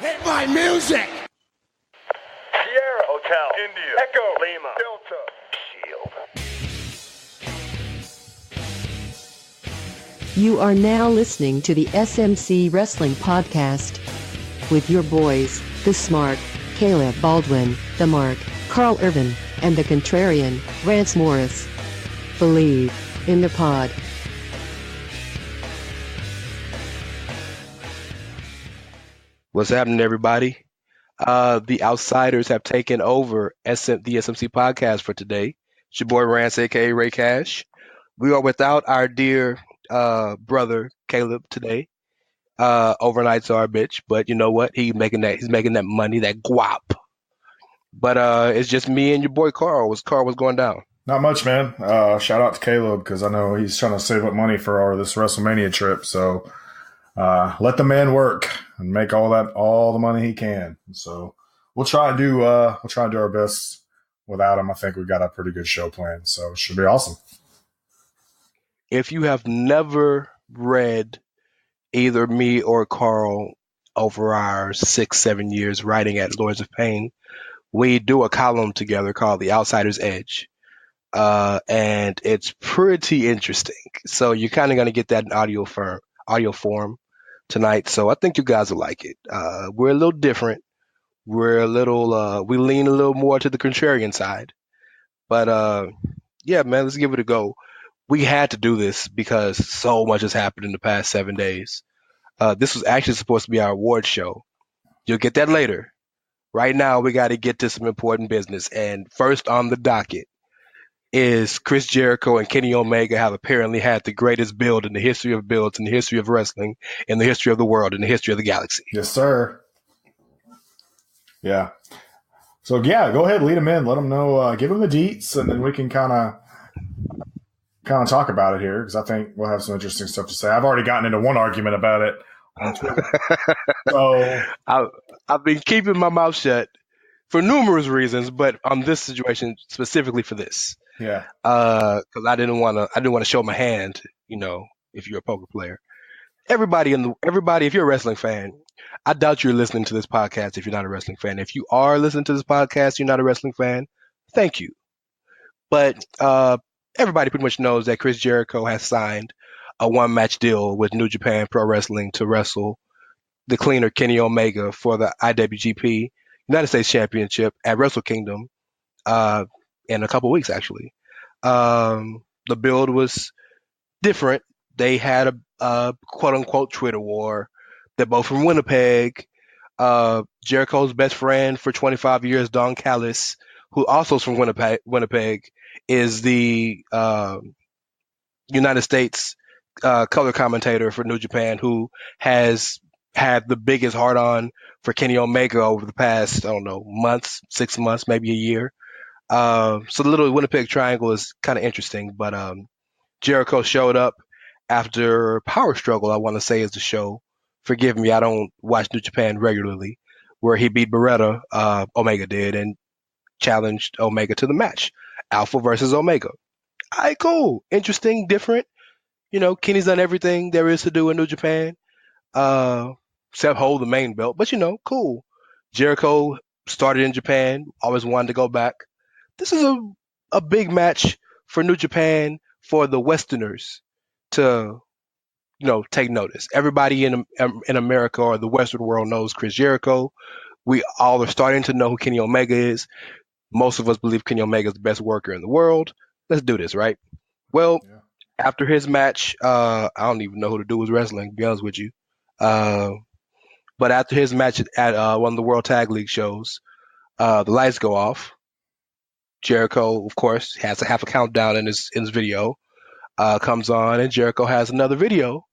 Hit my music! Sierra Hotel, India, Echo, Lima, Delta, Shield. You are now listening to the SMC Wrestling Podcast with your boys, the Smart, Caleb Baldwin, the Mark, Karl Irvin, and the Contrarian, Rance Morris. Believe in the pod. What's happening, everybody? The Outsiders have taken over the SMC podcast for today. It's your boy Rance, aka Ray Cash. We are without our dear brother Caleb today. Overnight's our bitch, but you know what? He's making that money, that guap. But it's just me and your boy Karl. What's going down? Not much, man. Shout out to Caleb because I know he's trying to save up money for this WrestleMania trip. So let the man work and make all the money he can. So we'll try and do our best without him. I think we've got a pretty good show planned, so it should be awesome. If you have never read either me or Karl over our 6-7 years writing at Lords of Pain, we do a column together called The Outsider's Edge. And it's pretty interesting. So you're kind of going to get that in audio form tonight. So I think you guys will like it. We're a little different. We lean a little more to the contrarian side. But yeah, man, let's give it a go. We had to do this because so much has happened in the past 7 days. This was actually supposed to be our award show. You'll get that later. Right now, we got to get to some important business. And first on the docket is Chris Jericho and Kenny Omega have apparently had the greatest build in the history of builds, in the history of wrestling, in the history of the world, in the history of the galaxy. Yes, sir. Yeah. So, yeah, go ahead, lead them in. Let them know, give them the deets, and then we can kind of talk about it here because I think we'll have some interesting stuff to say. I've already gotten into one argument about it on Twitter. So I've been keeping my mouth shut for numerous reasons, but on this situation specifically for this. Yeah. Because I didn't want to show my hand. You know, if you're a poker player, everybody, if you're a wrestling fan, I doubt you're listening to this podcast if you're not a wrestling fan. If you are listening to this podcast, you're not a wrestling fan. Thank you. But everybody pretty much knows that Chris Jericho has signed a one-match deal with New Japan Pro Wrestling to wrestle the cleaner Kenny Omega for the IWGP United States Championship at Wrestle Kingdom in a couple weeks, actually. The build was different. They had a quote-unquote Twitter war. They're both from Winnipeg. Jericho's best friend for 25 years, Don Callis, who also is from Winnipeg, is the United States color commentator for New Japan, who has had the biggest hard-on for Kenny Omega over the past, 6 months, maybe a year. So the little Winnipeg triangle is kind of interesting, but Jericho showed up after Power Struggle, I want to say is the show. Forgive me, I don't watch New Japan regularly, where he beat Beretta, Omega did, and challenged Omega to the match. Alpha versus Omega. All right, cool. Interesting, different. You know, Kenny's done everything there is to do in New Japan, except hold the main belt. But, cool. Jericho started in Japan, always wanted to go back. This is a big match for New Japan, for the Westerners to, take notice. Everybody in America or the Western world knows Chris Jericho. We all are starting to know who Kenny Omega is. Most of us believe Kenny Omega is the best worker in the world. Let's do this, right? Well, after his match, I don't even know who to do with wrestling, to be honest with you. But after his match at one of the World Tag League shows, the lights go off. Jericho, of course, has to have a countdown in his video. Comes on, and Jericho has another video,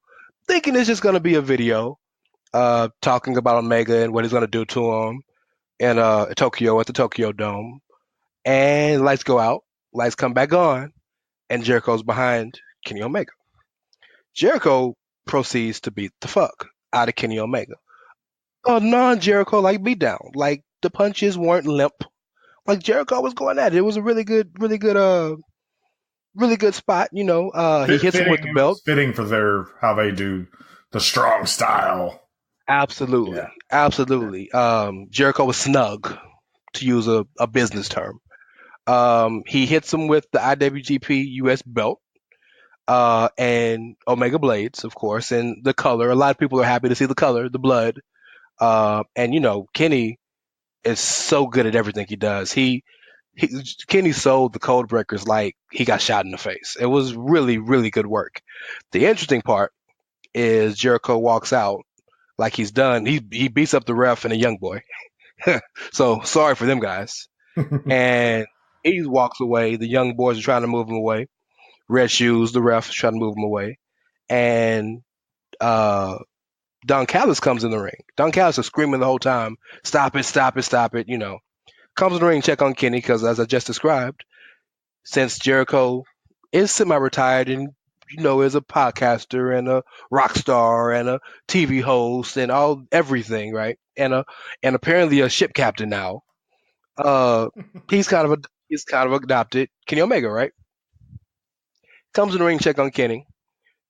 thinking it's just going to be a video talking about Omega and what he's going to do to him in Tokyo at the Tokyo Dome. And lights go out, lights come back on, and Jericho's behind Kenny Omega. Jericho proceeds to beat the fuck out of Kenny Omega. A non-Jericho like beatdown. Like the punches weren't limp. Like Jericho was going at it. It was a really good spot. He hits him with the belt. Fitting for how they do the strong style. Absolutely. Yeah. Absolutely. Jericho was snug, to use a business term. He hits him with the IWGP US belt, and Omega Blades, of course, and the color. A lot of people are happy to see the color, the blood. And Kenny is so good at everything he does. He Kenny sold the code breakers like he got shot in the face. It was really, really good work. The interesting part is Jericho walks out like he's done. He beats up the ref and a young boy. So sorry for them guys. And he walks away. The young boys are trying to move him away. Red Shoes, the ref, is trying to move him away. And Don Callis comes in the ring. Don Callis is screaming the whole time, "Stop it, stop it, stop it," Comes in the ring, check on Kenny, because as I just described, since Jericho is semi-retired and, is a podcaster and a rock star and a TV host and everything, right? And apparently a ship captain now. He's kind of adopted Kenny Omega, right? Comes in the ring, check on Kenny.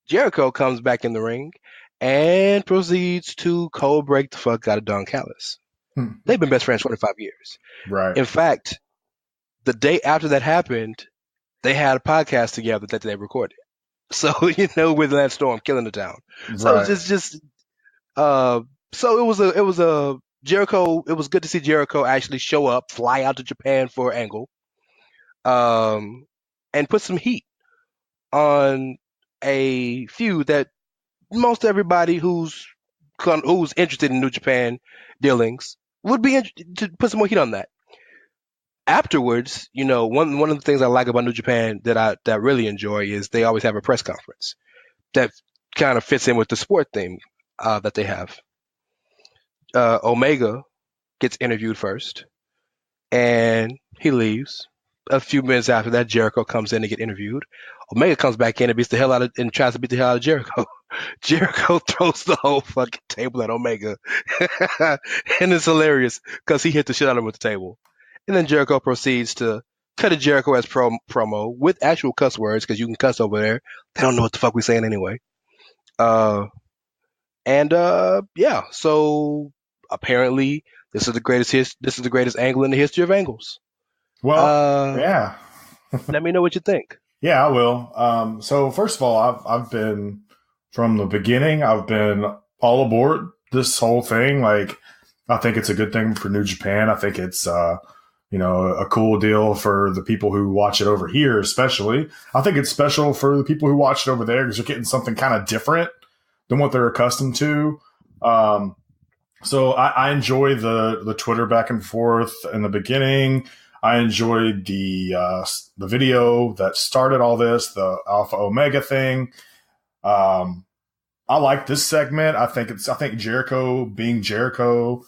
Jericho comes back in the ring and proceeds to cold break the fuck out of Don Callis. They've been best friends 25 years. Right. In fact, the day after that happened, they had a podcast together that they recorded. So, with that storm killing the town. So Right. it's just so it was a Jericho. It was good to see Jericho actually show up, fly out to Japan for Angle, and put some heat on a feud that most everybody who's interested in New Japan dealings would be to put some more heat on that. Afterwards, one of the things I like about New Japan that really enjoy is they always have a press conference that kind of fits in with the sport theme that they have. Omega gets interviewed first, and he leaves. A few minutes after that, Jericho comes in to get interviewed. Omega comes back in and tries to beat the hell out of Jericho. Jericho throws the whole fucking table at Omega. And it's hilarious because he hit the shit out of him with the table. And then Jericho proceeds to cut a Jericho as promo with actual cuss words, because you can cuss over there. They don't know what the fuck we're saying anyway. Yeah, so apparently this is the greatest angle in the history of angles. Well, yeah. Let me know what you think. Yeah, I will. So first of all, I've been from the beginning. I've been all aboard this whole thing. Like, I think it's a good thing for New Japan. I think it's a cool deal for the people who watch it over here, especially. I think it's special for the people who watch it over there because you're getting something kind of different than what they're accustomed to. So I enjoy the Twitter back and forth in the beginning. I enjoyed the video that started all this, the Alpha Omega thing. I like this segment. I think Jericho, being Jericho,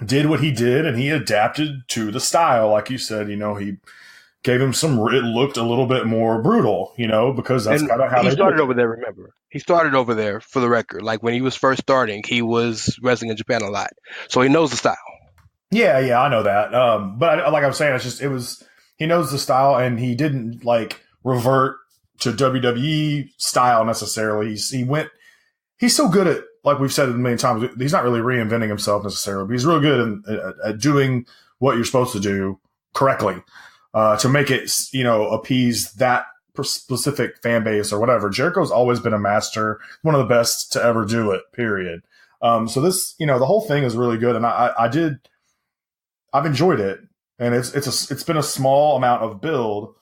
did what he did, and he adapted to the style. Like you said, he gave him it looked a little bit more brutal, because that's kind of how he started over there. Remember, he started over there, for the record. Like, when he was first starting, he was wrestling in Japan a lot, so he knows the style. Yeah, I know that. But like I was saying, he knows the style, and he didn't revert to WWE style necessarily. He's so good at, like we've said a million times, he's not really reinventing himself necessarily, but he's really good at doing what you're supposed to do correctly, to make it, appease that specific fan base or whatever. Jericho's always been a master, one of the best to ever do it, period. So this, the whole thing is really good. And I've enjoyed it, and it's been a small amount of build,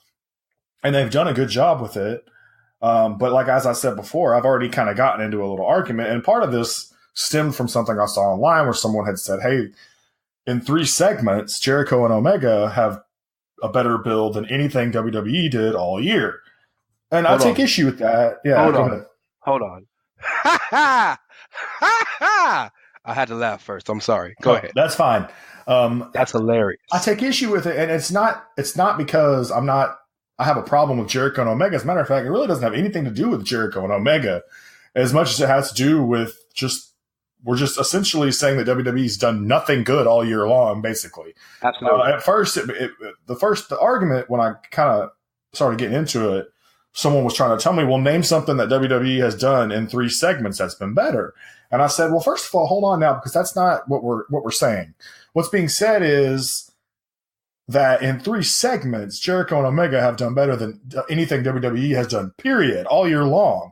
and they've done a good job with it. But as I said before, I've already kind of gotten into a little argument, and part of this stemmed from something I saw online where someone had said, "Hey, in 3 segments, Jericho and Omega have a better build than anything WWE did all year," and I take issue with that. Yeah, hold on. Ha ha ha ha! I had to laugh first. I'm sorry. Go ahead. That's fine. That's hilarious. I take issue with it, and it's not because I have a problem with Jericho and Omega. As a matter of fact, it really doesn't have anything to do with Jericho and Omega as much as it has to do with we're just essentially saying that WWE's done nothing good all year long, basically. Absolutely. At first, the argument when I kind of started getting into it someone was trying to tell me, well, name something that WWE has done in 3 segments that's been better. And I said, well, first of all, hold on now, because that's not what we're saying. What's being said is that in 3 segments, Jericho and Omega have done better than anything WWE has done, period, all year long.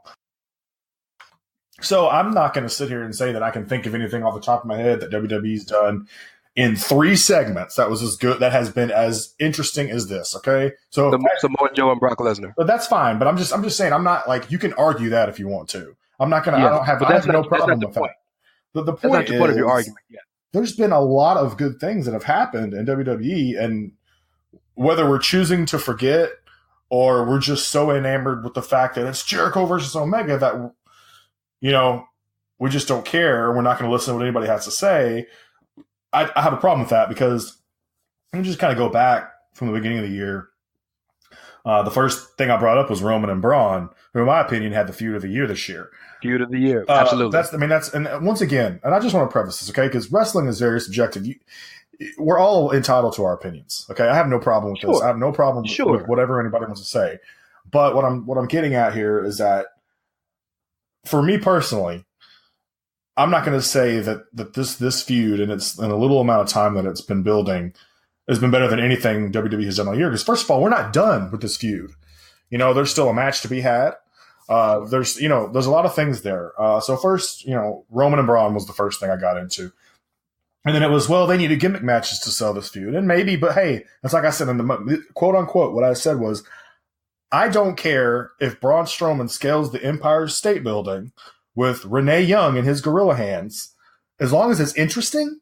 So I'm not going to sit here and say that I can think of anything off the top of my head that WWE's done in 3 segments that was as good, that has been as interesting as this. Okay, so Samoa Joe and Brock Lesnar. But that's fine. But I'm just saying, I'm not like, you can argue that if you want to. I'm not going to. I have no problem with that. The point that's not the point of your argument. Yeah. There's been a lot of good things that have happened in WWE, and whether we're choosing to forget or we're just so enamored with the fact that it's Jericho versus Omega that, you know, we just don't care. We're not going to listen to what anybody has to say. I have a problem with that, because let me just kind of go back from the beginning of the year. The first thing I brought up was Roman and Braun, who, in my opinion, had the feud of the year this year. Feud of the year, absolutely. And once again, and I just want to preface this, okay, because wrestling is very subjective. We're all entitled to our opinions, okay? I have no problem with this. I have no problem with whatever anybody wants to say. But what I'm getting at here is that, for me personally, I'm not going to say that this feud, and it's in a little amount of time that it's been building, has been better than anything WWE has done all year. Because first of all, we're not done with this feud. You know, there's still a match to be had. There's a lot of things there. So first, Roman and Braun was the first thing I got into. And then it was, well, they needed gimmick matches to sell this feud. And maybe, but hey, that's like I said in the quote unquote, what I said was, I don't care if Braun Strowman scales the Empire State Building with Renee Young in his gorilla hands. As long as it's interesting,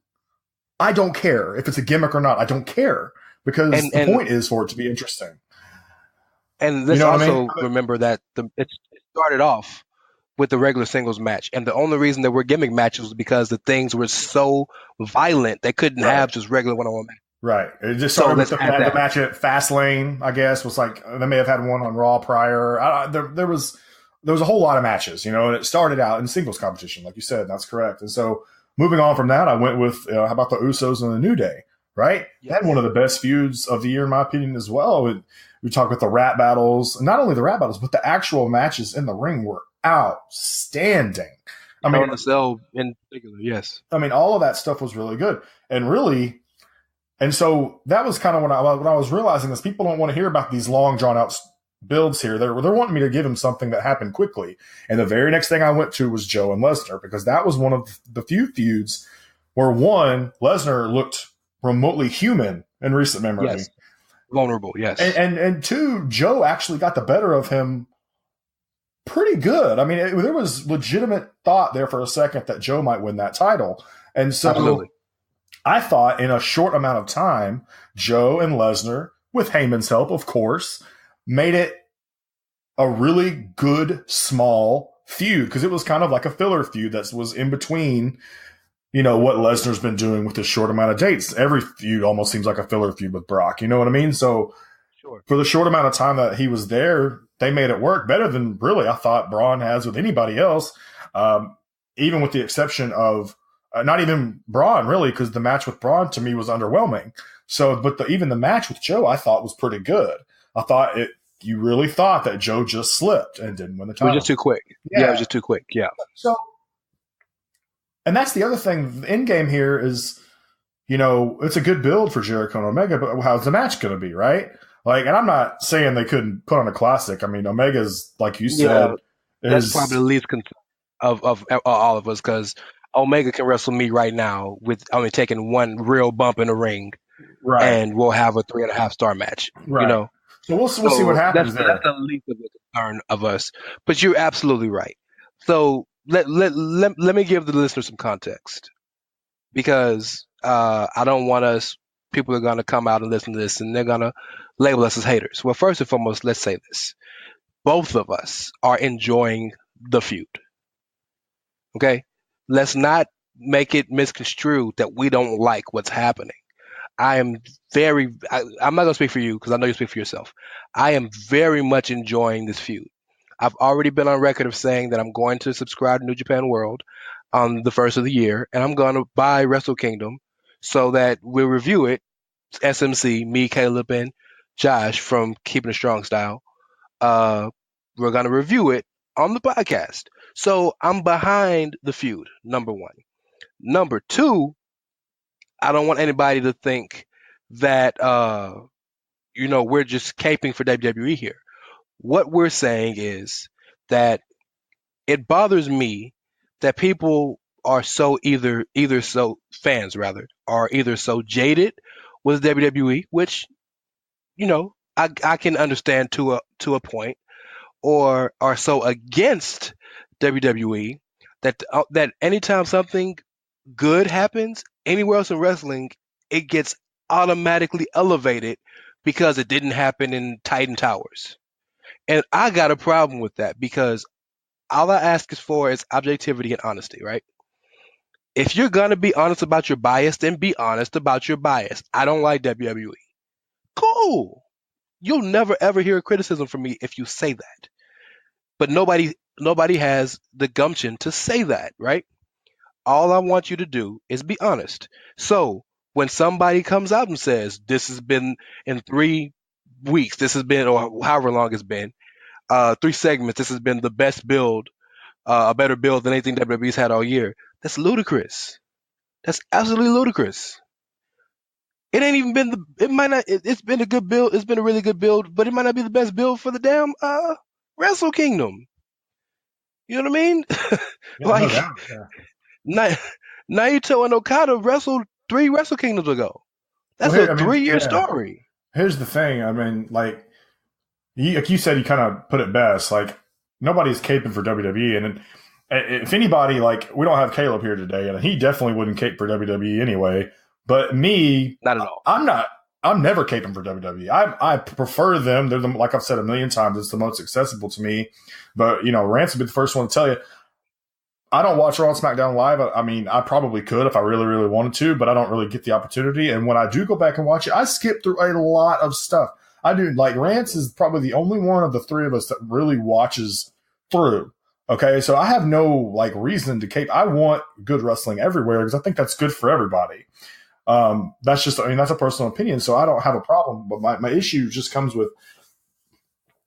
I don't care if it's a gimmick or not. I don't care, because the point is for it to be interesting. And let's also remember that it started off with the regular singles match, and the only reason there were gimmick matches was because the things were so violent they couldn't have just regular one-on-one matches. Right. It just started with the match at Fastlane, I guess, was like, they may have had one on Raw prior. There was a whole lot of matches, and it started out in singles competition, like you said. That's correct. And so moving on from that, I went with, how about the Usos and the New Day, right? Yes. They had one of the best feuds of the year, in my opinion, as well. We talk with the rap battles, not only the rap battles, but the actual matches in the ring were outstanding. I mean, the cell in particular, yes. I mean, all of that stuff was really good, and so that was kind of when I was realizing this. People don't want to hear about these long, drawn out builds here. They're wanting me to give them something that happened quickly. And the very next thing I went to was Joe and Lesnar, because that was one of the few feuds where, one, Lesnar looked remotely human in recent memory. Yes. Vulnerable, yes. And two, Joe actually got the better of him pretty good. I mean, there was legitimate thought there for a second that Joe might win that title. And so absolutely. I thought in a short amount of time, Joe and Lesnar, with Heyman's help, of course, made it a really good, small feud, because it was kind of like a filler feud that was in between, what Lesnar's been doing with this short amount of dates. Every feud almost seems like a filler feud with Brock. You know what I mean? So for the short amount of time that he was there, they made it work better than really I thought Braun has with anybody else, even with the exception of not even Braun, really, because the match with Braun to me was underwhelming. So, but even the match with Joe I thought was pretty good. I thought you really thought that Joe just slipped and didn't win the title. It was just too quick. Yeah, it was just too quick. Yeah. So, and that's the other thing. The end game here is, it's a good build for Jericho and Omega, but how's the match going to be, right? Like, and I'm not saying they couldn't put on a classic. I mean, Omega's, like you said, that's probably the least of all of us, because Omega can wrestle me right now with only taking one real bump in the ring, right? And we'll have a 3.5-star match, right? So we'll see what happens there. That's the least of the concern of us. But you're absolutely right. So let me give the listener some context, because I don't want people are going to come out and listen to this and they're going to label us as haters. Well, first and foremost, let's say this. Both of us are enjoying the feud. Okay? Let's not make it misconstrued that we don't like what's happening. I'm not going to speak for you, because I know you speak for yourself. I am very much enjoying this feud. I've already been on record of saying that I'm going to subscribe to New Japan World on the first of the year, and I'm going to buy Wrestle Kingdom so that we'll review it. SMC, me, Caleb, and Josh from Keeping It Strong Style. we're gonna review it on the podcast. So I'm behind the feud. Number one. Number two, I don't want anybody to think that we're just caping for WWE here. What we're saying is that it bothers me that people are so either so fans rather are either so jaded with WWE, which I can understand to a point, or are so against WWE that anytime something good happens anywhere else in wrestling, it gets automatically elevated because it didn't happen in Titan Towers. And I got a problem with that because all I ask is objectivity and honesty, right? If you're going to be honest about your bias, then be honest about your bias. I don't like WWE. Cool. You'll never ever hear a criticism from me if you say that. But nobody has the gumption to say that, right? All I want you to do is be honest. So when somebody comes out and says, this has been in 3 weeks, this has been, or however long it's been, 3 segments, this has been the best build, a better build than anything WWE's had all year. That's ludicrous. That's absolutely ludicrous. It ain't even been it's been a good build. It's been a really good build, but it might not be the best build for the damn Wrestle Kingdom. You know what I mean? Yeah, no doubt, yeah. Naito and Okada wrestled 3 Wrestle Kingdoms ago. That's a 3-year story. Here's the thing. I mean, like you said, you kind of put it best. Like, nobody's caping for WWE. And if anybody, like, we don't have Caleb here today, and he definitely wouldn't cape for WWE anyway. But me, not at all. I'm never caping for WWE. I prefer them. They're like I've said a million times, it's the most accessible to me. But, Rance would be the first one to tell you, I don't watch Raw and SmackDown live. I mean, I probably could if I really, really wanted to, but I don't really get the opportunity. And when I do go back and watch it, I skip through a lot of stuff. I do. Like, Rance is probably the only one of the 3 of us that really watches through. Okay, so I have no, like, reason to cape. I want good wrestling everywhere because I think that's good for everybody. That's a personal opinion, so I don't have a problem. But my issue just comes with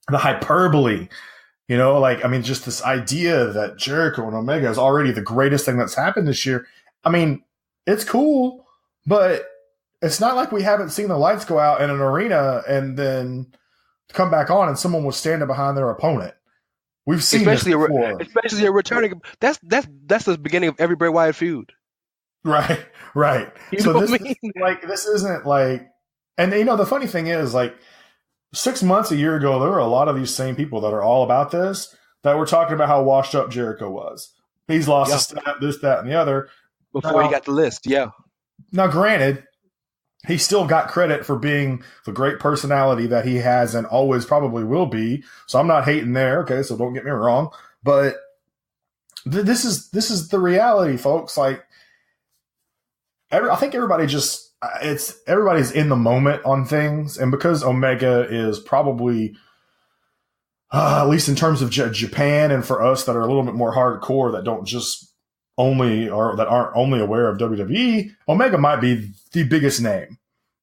the hyperbole. Just this idea that Jericho and Omega is already the greatest thing that's happened this year. I mean, it's cool, but it's not like we haven't seen the lights go out in an arena and then come back on and someone was standing behind their opponent. We've seen especially this before. Especially a returning. That's the beginning of every Bray Wyatt feud. Right. So this isn't like, and the funny thing is, like, 6 months, a year ago, there were a lot of these same people that are all about this that were talking about how washed up Jericho was. He's lost this, that, and the other. Before he got the list, yeah. Now, granted, he still got credit for being the great personality that he has and always probably will be. So I'm not hating there. Okay, so don't get me wrong. But this is the reality, folks. Like, I think everybody's in the moment on things, and because Omega is probably, at least in terms of Japan, and for us that are a little bit more hardcore, that don't just that aren't only aware of WWE, Omega might be the biggest name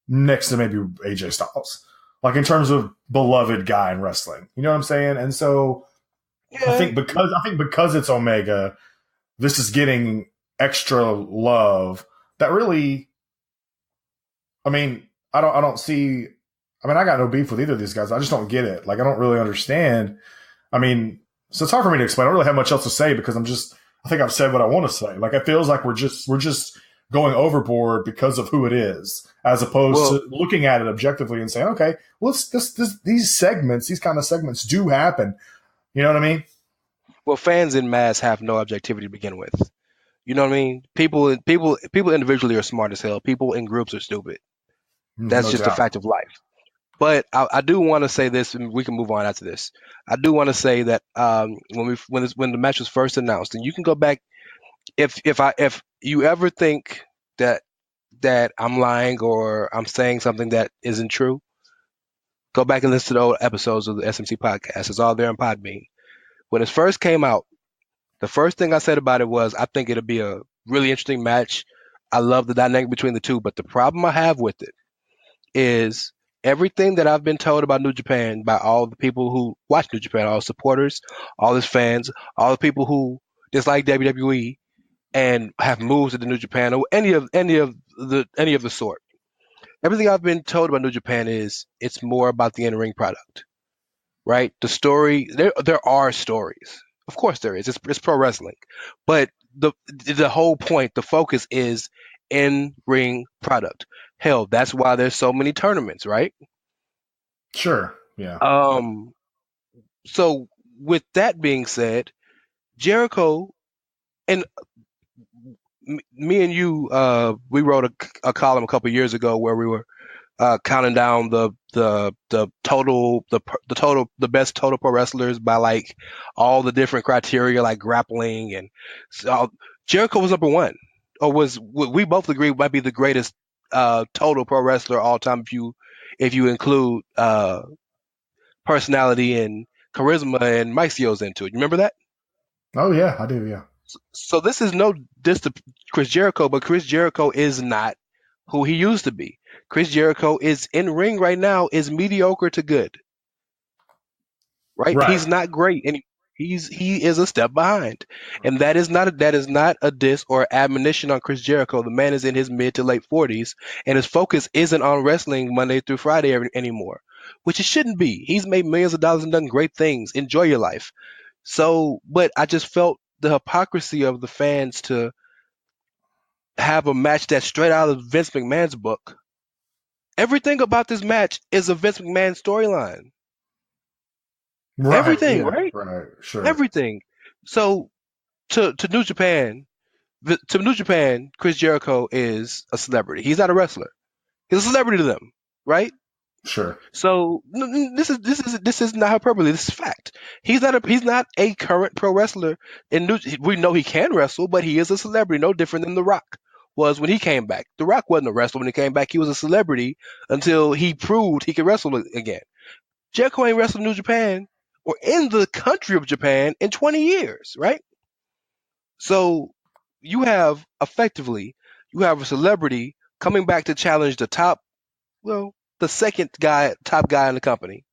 next to maybe AJ Styles, like, in terms of beloved guy in wrestling. You know what I'm saying? And so I think because it's Omega, this is getting extra love. That really, I don't see. I got no beef with either of these guys. I just don't get it. Like, I don't really understand. So it's hard for me to explain. I don't really have much else to say because I think I've said what I want to say. Like, it feels like we're just going overboard because of who it is, as opposed to looking at it objectively and saying, okay, well, these kind of segments do happen. You know what I mean? Well, fans in mass have no objectivity to begin with. You know what I mean? People individually are smart as hell. People in groups are stupid. That's just a fact of life. But I do want to say this, and we can move on after this. I do want to say that when the match was first announced, and you can go back, if you ever think that I'm lying or I'm saying something that isn't true, go back and listen to the old episodes of the SMC podcast. It's all there in Podbean. When it first came out, the first thing I said about it was, I think it'll be a really interesting match. I love the dynamic between the two, but the problem I have with it is everything that I've been told about New Japan by all the people who watch New Japan, all the supporters, all his fans, all the people who dislike WWE and have moves to the New Japan or any of the sort. Everything I've been told about New Japan is it's more about the in-ring product, right? The story, there are stories. Of course there is. It's pro wrestling. But the whole point, the focus is in-ring product. Hell, that's why there's so many tournaments, right? Sure. Yeah. So with that being said, Jericho and me and you, we wrote a column a couple years ago where we were counting down the best total pro wrestlers by like all the different criteria like grappling, and so Jericho was number one, or we both agree might be the greatest total pro wrestler all time if you include personality and charisma and Mycio's into it. You remember that? Oh yeah, I do. Yeah. So this is no diss to Chris Jericho, but Chris Jericho is not who he used to be. Chris Jericho is in ring right now is mediocre to good. Right? He's not great, and he is a step behind. And that is not a diss or admonition on Chris Jericho. The man is in his mid to late 40s, and his focus isn't on wrestling Monday through Friday anymore, which it shouldn't be. He's made millions of dollars and done great things. Enjoy your life. So, but I just felt the hypocrisy of the fans to have a match that's straight out of Vince McMahon's book. Everything about this match is a Vince McMahon storyline. Right, Everything, yeah, right? Right, sure. Everything. So to New Japan, Chris Jericho is a celebrity. He's not a wrestler. He's a celebrity to them, right? Sure. So this is not hyperbole. This is fact. He's not a current pro wrestler. We know he can wrestle, but he is a celebrity, no different than The Rock was when he came back. The Rock wasn't a wrestler when he came back. He was a celebrity until he proved he could wrestle again. Jericho ain't wrestled in New Japan or in the country of Japan in 20 years, right? So you have a celebrity coming back to challenge the second top guy in the company,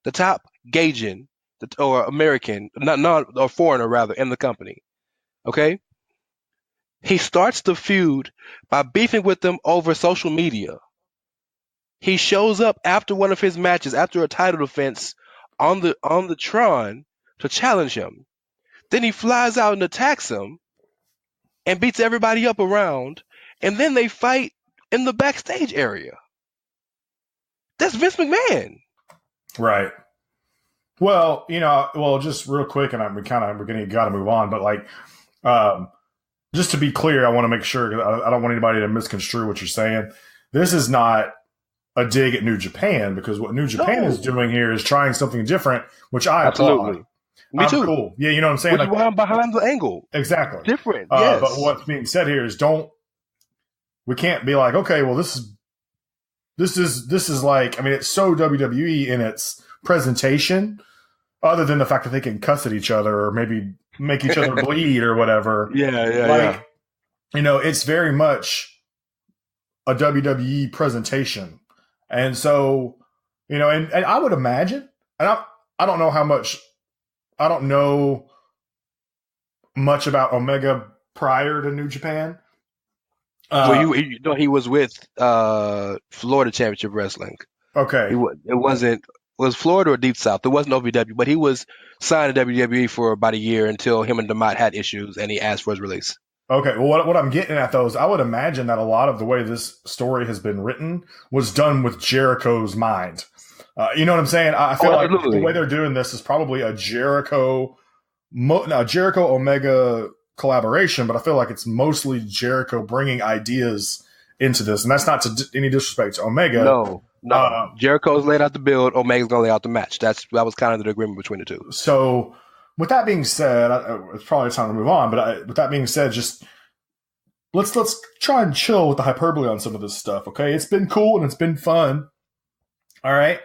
the top Gaijin, or American, or foreigner rather, in the company. Okay? He starts the feud by beefing with them over social media. He shows up after one of his matches, after a title defense on the Tron to challenge him. Then he flies out and attacks him and beats everybody up around, and then they fight in the backstage area. That's Vince McMahon. Right. Well, just real quick, and we're going to got to move on, but like, just to be clear, I want to make sure, I don't want anybody to misconstrue what you're saying. This is not a dig at New Japan, because what New Japan is doing here is trying something different, which I applaud. Me too. Cool. Yeah, you know what I'm saying? I'm behind the angle. Exactly. Different. Yes. But what's being said here is we can't be like, okay, well, this is like, I mean, it's so WWE in its presentation, other than the fact that they can cuss at each other or maybe make each other bleed or whatever. Yeah. It's very much a WWE presentation. And so, and I would imagine, and I don't know much about Omega prior to New Japan. He was with Florida Championship Wrestling. Okay. It was Florida or Deep South. It wasn't OVW, but he was signed to WWE for about a year until him and DeMott had issues and he asked for his release. Okay. Well, what I'm getting at, though, is I would imagine that a lot of the way this story has been written was done with Jericho's mind. You know what I'm saying? I feel like the way they're doing this is probably a Jericho Omega collaboration, but I feel like it's mostly Jericho bringing ideas into this, and that's not any disrespect to Omega. No. Jericho's laid out the build. Omega's gonna lay out the match. That was kind of the agreement between the two. So, with that being said, it's probably time to move on. But with that being said, just let's try and chill with the hyperbole on some of this stuff. Okay, it's been cool and it's been fun. All right,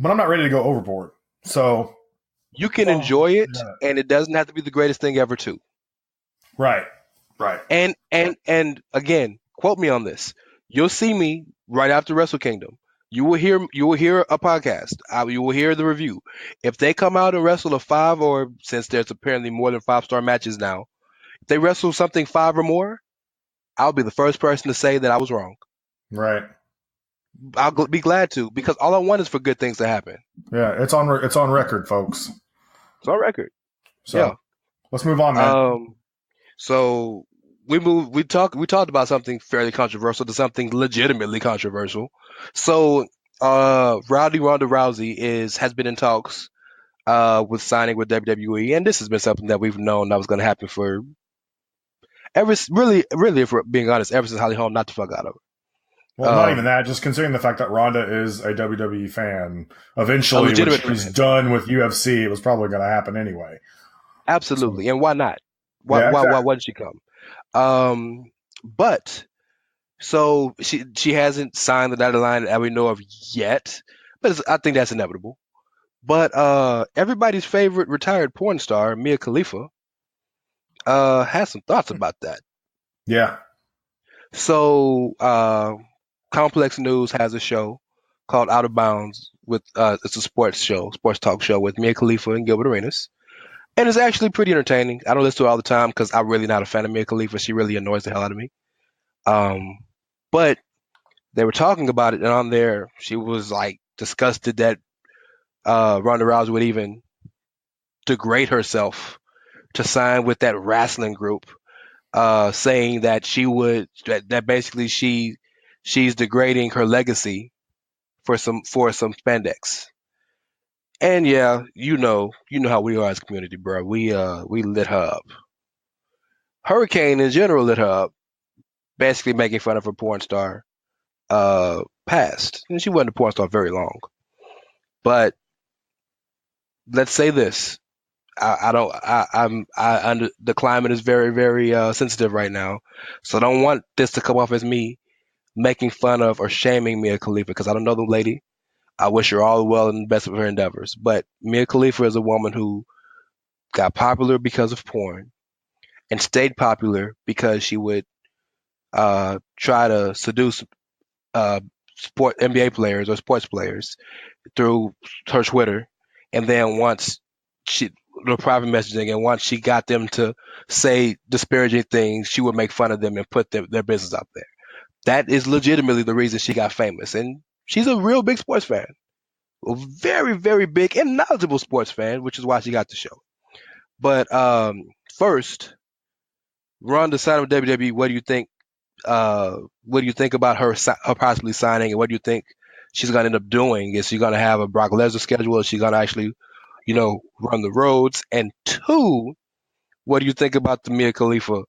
but I'm not ready to go overboard. So you can enjoy it, and it doesn't have to be the greatest thing ever, too. Right. And again, quote me on this. You'll see me right after Wrestle Kingdom You will hear a podcast. You will hear the review. If they come out and wrestle a 5, or since there's apparently more than 5-star matches now, if they wrestle something 5 or more, I'll be the first person to say that I was wrong. Right. I'll be glad to, because all I want is for good things to happen. Yeah, it's on record, folks. It's on record. So yeah. Let's move on, man. So we talked about something fairly controversial to something legitimately controversial. So Ronda Rousey has been in talks with signing with WWE, and this has been something that we've known that was going to happen for really, if we're being honest, ever since Holly Holm not the fuck out of her. Well, not even that. Just considering the fact that Ronda is a WWE fan, eventually when she's done with UFC, it was probably going to happen anyway. Absolutely, and why not? Why didn't she come? But so she hasn't signed the dotted line that we know of yet, but I think that's inevitable. But everybody's favorite retired porn star, Mia Khalifa, has some thoughts about that. Yeah. So Complex News has a show called Out of Bounds with it's a sports talk show with Mia Khalifa and Gilbert Arenas. And it's actually pretty entertaining. I don't listen to it all the time because I'm really not a fan of Mia Khalifa. She really annoys the hell out of me. But they were talking about it, and on there, she was like disgusted that Ronda Rousey would even degrade herself to sign with that wrestling group, saying that that basically she's degrading her legacy for some spandex. And yeah, you know how we are as a community, bro. We lit her up. Hurricane in general lit her up, basically making fun of her porn star past. And she wasn't a porn star very long. But let's say this. The climate is very, very sensitive right now. So I don't want this to come off as me making fun of or shaming Mia Khalifa, because I don't know the lady. I wish her all the well and the best of her endeavors. But Mia Khalifa is a woman who got popular because of porn and stayed popular because she would try to seduce NBA players or sports players through her Twitter. And then once the private messaging, and once she got them to say disparaging things, she would make fun of them and put their business out there. That is legitimately the reason she got famous. And she's a real big sports fan, a very, very big and knowledgeable sports fan, which is why she got the show. But first, Ronda signed with WWE. What do you think? What do you think about her possibly signing, and what do you think she's going to end up doing? Is she going to have a Brock Lesnar schedule? Is she going to actually, run the roads? And 2, what do you think about the Mia Khalifa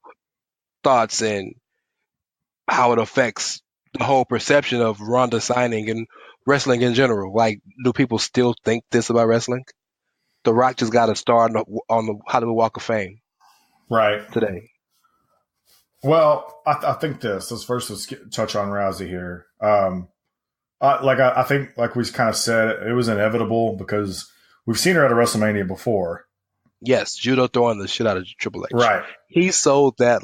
thoughts and how it affects the whole perception of Ronda signing and wrestling in general? Like, do people still think this about wrestling? The Rock just got a star on the Hollywood Walk of Fame today. Well, I think let's first touch on Rousey here. I think, like we kind of said, it was inevitable because we've seen her at a WrestleMania before. Yes, judo throwing the shit out of Triple H. Right. He sold that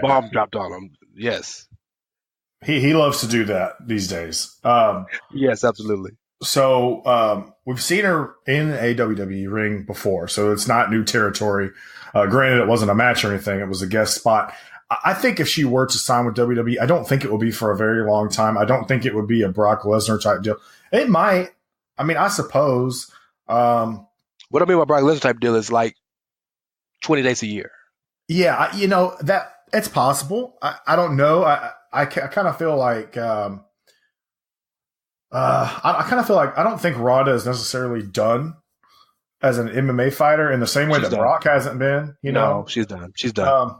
bomb dropped on him. Yes. He loves to do that these days. Yes, absolutely. So we've seen her in a WWE ring before, so it's not new territory. Granted, it wasn't a match or anything. It was a guest spot. I think if she were to sign with WWE, I don't think it will be for a very long time. I don't think it would be a Brock Lesnar type deal. It might. I mean, I suppose. What I mean by Brock Lesnar type deal is like 20 days a year. Yeah, that it's possible. I don't know. I kind of feel like I kind of feel like I don't think Ronda is necessarily done as an MMA fighter in the same way that Brock hasn't been. No, she's done. She's done.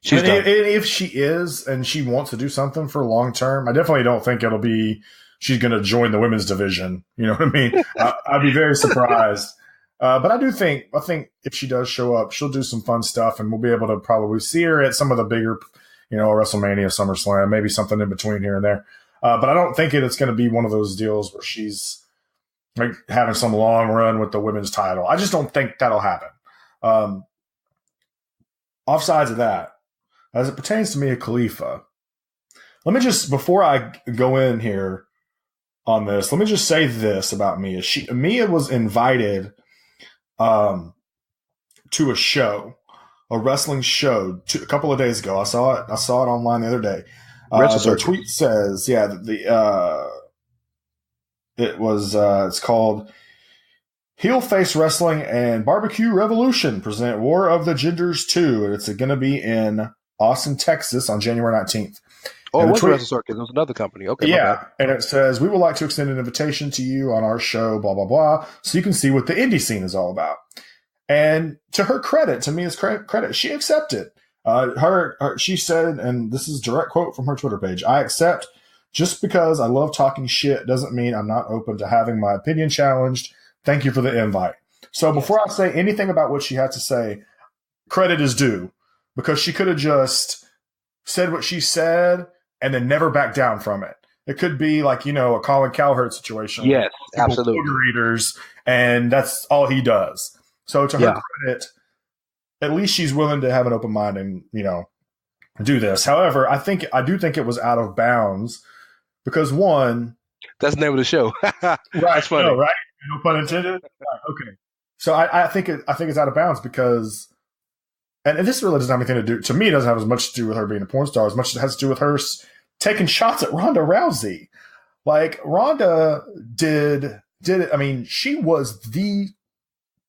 She's done. If she is and she wants to do something for long term, I definitely don't think it'll be she's going to join the women's division. You know what I mean? I'd be very surprised. But I think if she does show up, she'll do some fun stuff, and we'll be able to probably see her at some of the bigger, WrestleMania, SummerSlam, maybe something in between here and there. But I don't think it's going to be one of those deals where she's like having some long run with the women's title. I just don't think that'll happen. Offsides of that, as it pertains to Mia Khalifa, let me just, before I go in here on this, let me just say this about Mia. Mia was invited to a show, a wrestling show, a couple of days ago. I saw it online the other day. Their tweet says, it's called Heel Face Wrestling and Barbecue Revolution present War of the Genders 2. And it's going to be in Austin, Texas on January 19th. Oh, it was Wrestle Circuit. It was another company. Okay. Yeah. And it says, we would like to extend an invitation to you on our show, blah, blah, blah, so you can see what the indie scene is all about. And to her credit, to Mia's credit, she accepted. She said, and this is a direct quote from her Twitter page, I accept. Just because I love talking shit doesn't mean I'm not open to having my opinion challenged. Thank you for the invite. So before I say anything about what she had to say, credit is due, because she could have just said what she said and then never backed down from it. It could be like, a Colin Cowherd situation. Yes, absolutely. Readers, and that's all he does. So to her credit, at least she's willing to have an open mind and, do this. However, I do think it was out of bounds because, one, that's the name of the show. Right. That's funny. No, right? No pun intended. Right, okay. So I think it's out of bounds because, and this really doesn't have anything to do, to me, it doesn't have as much to do with her being a porn star as much as it has to do with her taking shots at Ronda Rousey. Like, Ronda did it. I mean, she was the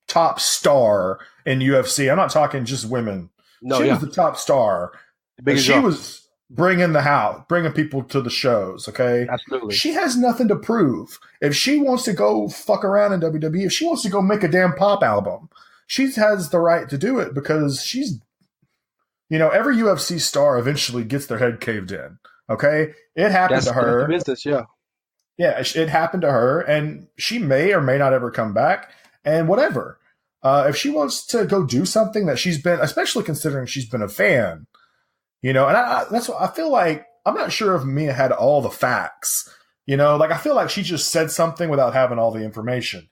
top star in UFC. I'm not talking just women. No, she was the top star. She was bringing people to the shows. Okay, absolutely. She has nothing to prove. If she wants to go fuck around in WWE, if she wants to go make a damn pop album, she has the right to do it because she's, every UFC star eventually gets their head caved in. Okay, it happened to her. Business, yeah. Yeah, it happened to her, and she may or may not ever come back. And whatever. If she wants to go do something that she's been, especially considering she's been a fan, and that's what I feel like. I'm not sure if Mia had all the facts, I feel like she just said something without having all the information,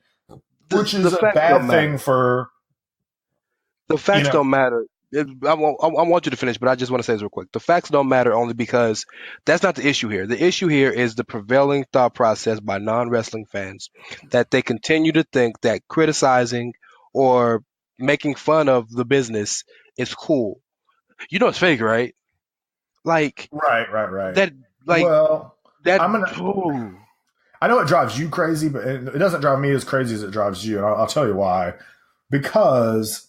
which is a bad thing for. The facts don't matter. I want you to finish, but I just want to say this real quick. The facts don't matter only because that's not the issue here. The issue here is the prevailing thought process by non-wrestling fans that they continue to think that criticizing or making fun of the business is cool. It's fake, right? Like, right. That, like, well, that. I know it drives you crazy, but it doesn't drive me as crazy as it drives you, and I'll tell you why. Because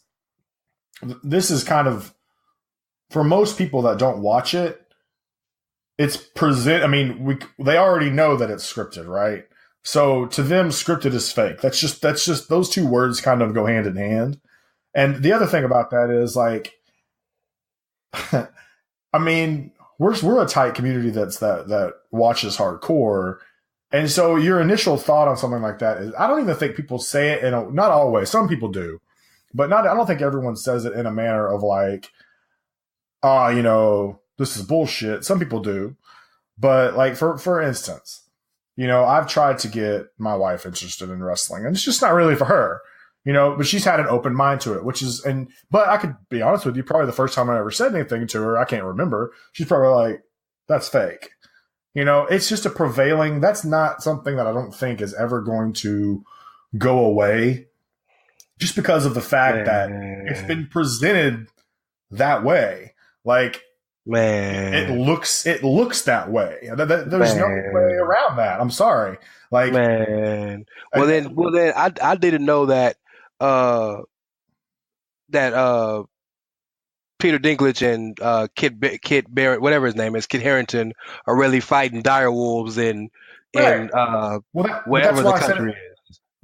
this is kind of, for most people that don't watch it, it's they already know that it's scripted, right? So to them, scripted is fake. That's just those two words kind of go hand in hand. And the other thing about that is, like, we're a tight community that watches hardcore. And so your initial thought on something like that is, I don't even think people say it not always. Some people do. But I don't think everyone says it in a manner of like, this is bullshit. Some people do. But like, for instance, I've tried to get my wife interested in wrestling, and it's just not really for her, but she's had an open mind to it, but I could be honest with you, probably the first time I ever said anything to her, I can't remember. She's probably like, that's fake. It's just that's not something that I don't think is ever going to go away. Just because of the fact that it's been presented that way. Like, it looks that way. There's no way around that. I'm sorry. Like, Well, then I didn't know that Peter Dinklage and Kit Barrett, whatever his name is, Kit Harington, are really fighting dire wolves in wherever the country is.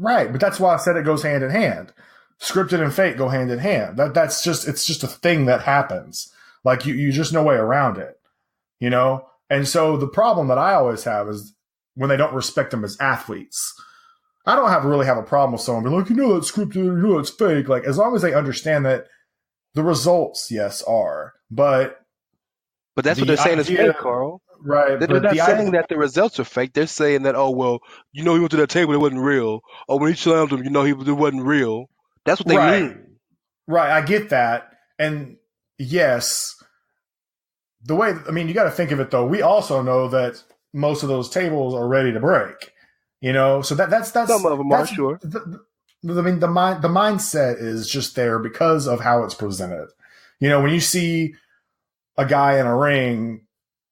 Right, but that's why I said it goes hand in hand. Scripted and fake go hand in hand. It's just a thing that happens. Like, you just no way around it, And so the problem that I always have is when they don't respect them as athletes. I don't really have a problem with someone being like, it's scripted, it's fake. Like, as long as they understand that the results, yes, are. But that's what they're saying is fake, Carl. Right. They're not saying that the results are fake. They're saying that, he went to that table, it wasn't real. Or when he slammed him, it wasn't real. That's what they mean. Right. I get that. And yes, the way, I mean, you got to think of it though. We also know that most of those tables are ready to break, so that's Some of them are, sure. I mean, the mindset is just there because of how it's presented. When you see a guy in a ring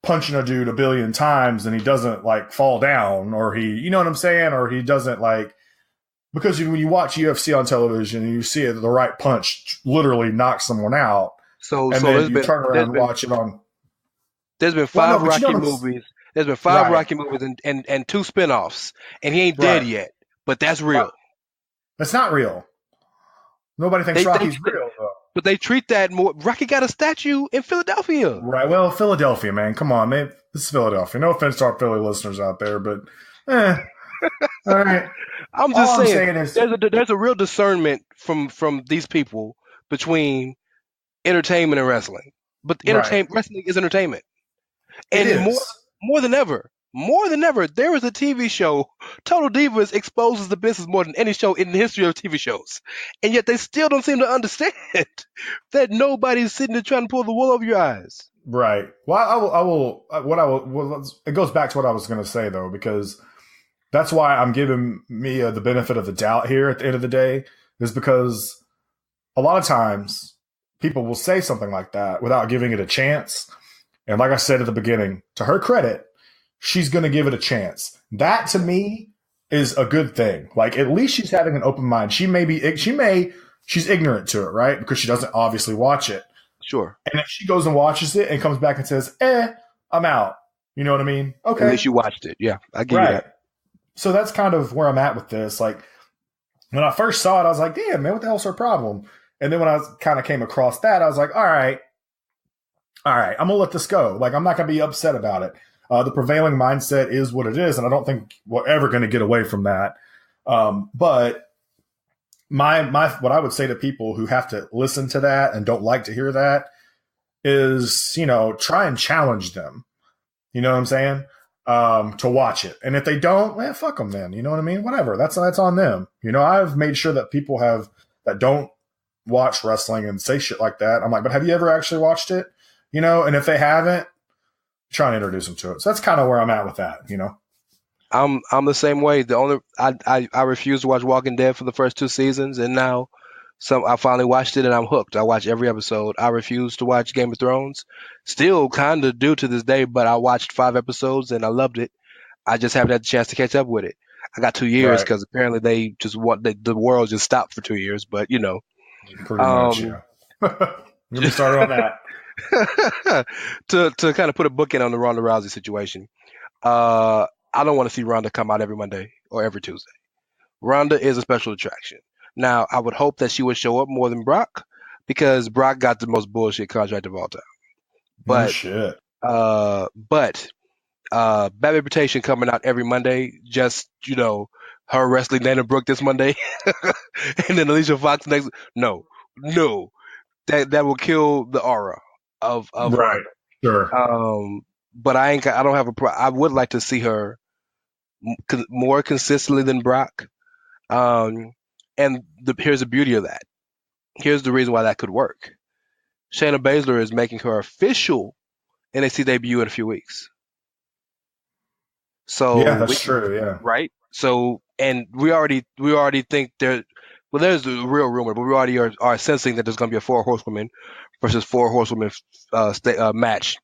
punching a dude a billion times and he doesn't like fall down, or you know what I'm saying? Or he doesn't like, because when you watch UFC on television and you see it, the right punch literally knocks someone out. So then you turn around and watch it on. There's been five Rocky movies. There's been five Rocky movies and two spinoffs, and he ain't dead yet. But that's real. That's not real. Nobody thinks Rocky's real, though. But they treat that more. Rocky got a statue in Philadelphia. Right. Well, Philadelphia, man. Come on, man. This is Philadelphia. No offense to our Philly listeners out there, but all right. I'm just saying there's a real discernment from these people between entertainment and wrestling. But wrestling is entertainment. And more than ever, there is a TV show, Total Divas exposes the business more than any show in the history of TV shows. And yet they still don't seem to understand that nobody's sitting there trying to pull the wool over your eyes. Right. Well, it goes back to what I was going to say, though, because that's why I'm giving Mia the benefit of the doubt here at the end of the day, is because a lot of times people will say something like that without giving it a chance. And like I said at the beginning, to her credit, she's going to give it a chance. That to me is a good thing. Like, at least she's having an open mind. She's ignorant to it, right? Because she doesn't obviously watch it. Sure. And if she goes and watches it and comes back and says, I'm out. You know what I mean? Okay. At least you watched it. Yeah, I give you that. So that's kind of where I'm at with this. Like, when I first saw it, I was like, damn, man, what the hell's her problem? And then when I kind of came across that, I was like, all right, I'm going to let this go. Like, I'm not going to be upset about it. The prevailing mindset is what it is, and I don't think we're ever going to get away from that. But what I would say to people who have to listen to that and don't like to hear that is, try and challenge them. You know what I'm saying? To watch it. And if they don't, fuck them then. You know what I mean? Whatever. That's on them. I've made sure that people that don't watch wrestling and say shit like that. I'm like, but have you ever actually watched it? And if they haven't, try and introduce them to it. So that's kind of where I'm at with that, I'm the same way. I refused to watch Walking Dead for the first 2 seasons, and now I finally watched it and I'm hooked. I watch every episode. I refused to watch Game of Thrones. Still kind of do to this day, but I watched 5 episodes and I loved it. I just haven't had the chance to catch up with it. I got 2 years because apparently they just want the world just stopped for 2 years, but Pretty much, yeah. Let me start on that. to kind of put a bookend on the Ronda Rousey situation. I don't want to see Ronda come out every Monday or every Tuesday. Ronda is a special attraction. Now, I would hope that she would show up more than Brock, because Brock got the most bullshit contract of all time. But bad reputation coming out every Monday, just her wrestling Dana Brooke this Monday, and then Alicia Fox next. No, that will kill the aura of right. Her. Sure. But I don't have I would like to see her more consistently than Brock. And here's the beauty of that. Here's the reason why that could work. Shayna Baszler is making her official NXT debut in a few weeks. So yeah, that's true. Yeah. Right. So, and we already think there's the real rumor, but we already are sensing that there's going to be a 4 horsewomen versus 4 horsewomen match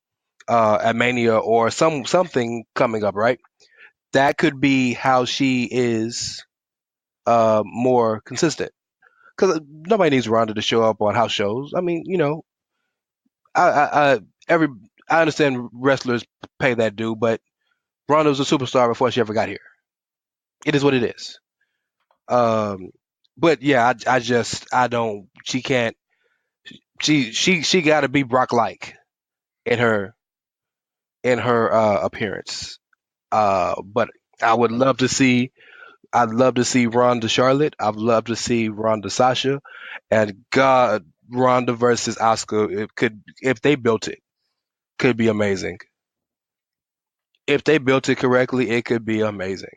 at Mania, or something coming up, right? That could be how she is more consistent, because nobody needs Ronda to show up on house shows. I mean, I understand wrestlers pay that due, but Ronda was a superstar before she ever got here. It is what it is. But yeah, she can't. She got to be Brock-like in her appearance. But I'd love to see Ronda Charlotte. I'd love to see Ronda Sasha, and God, Ronda versus Asuka. If they built it, could be amazing. If they built it correctly, it could be amazing.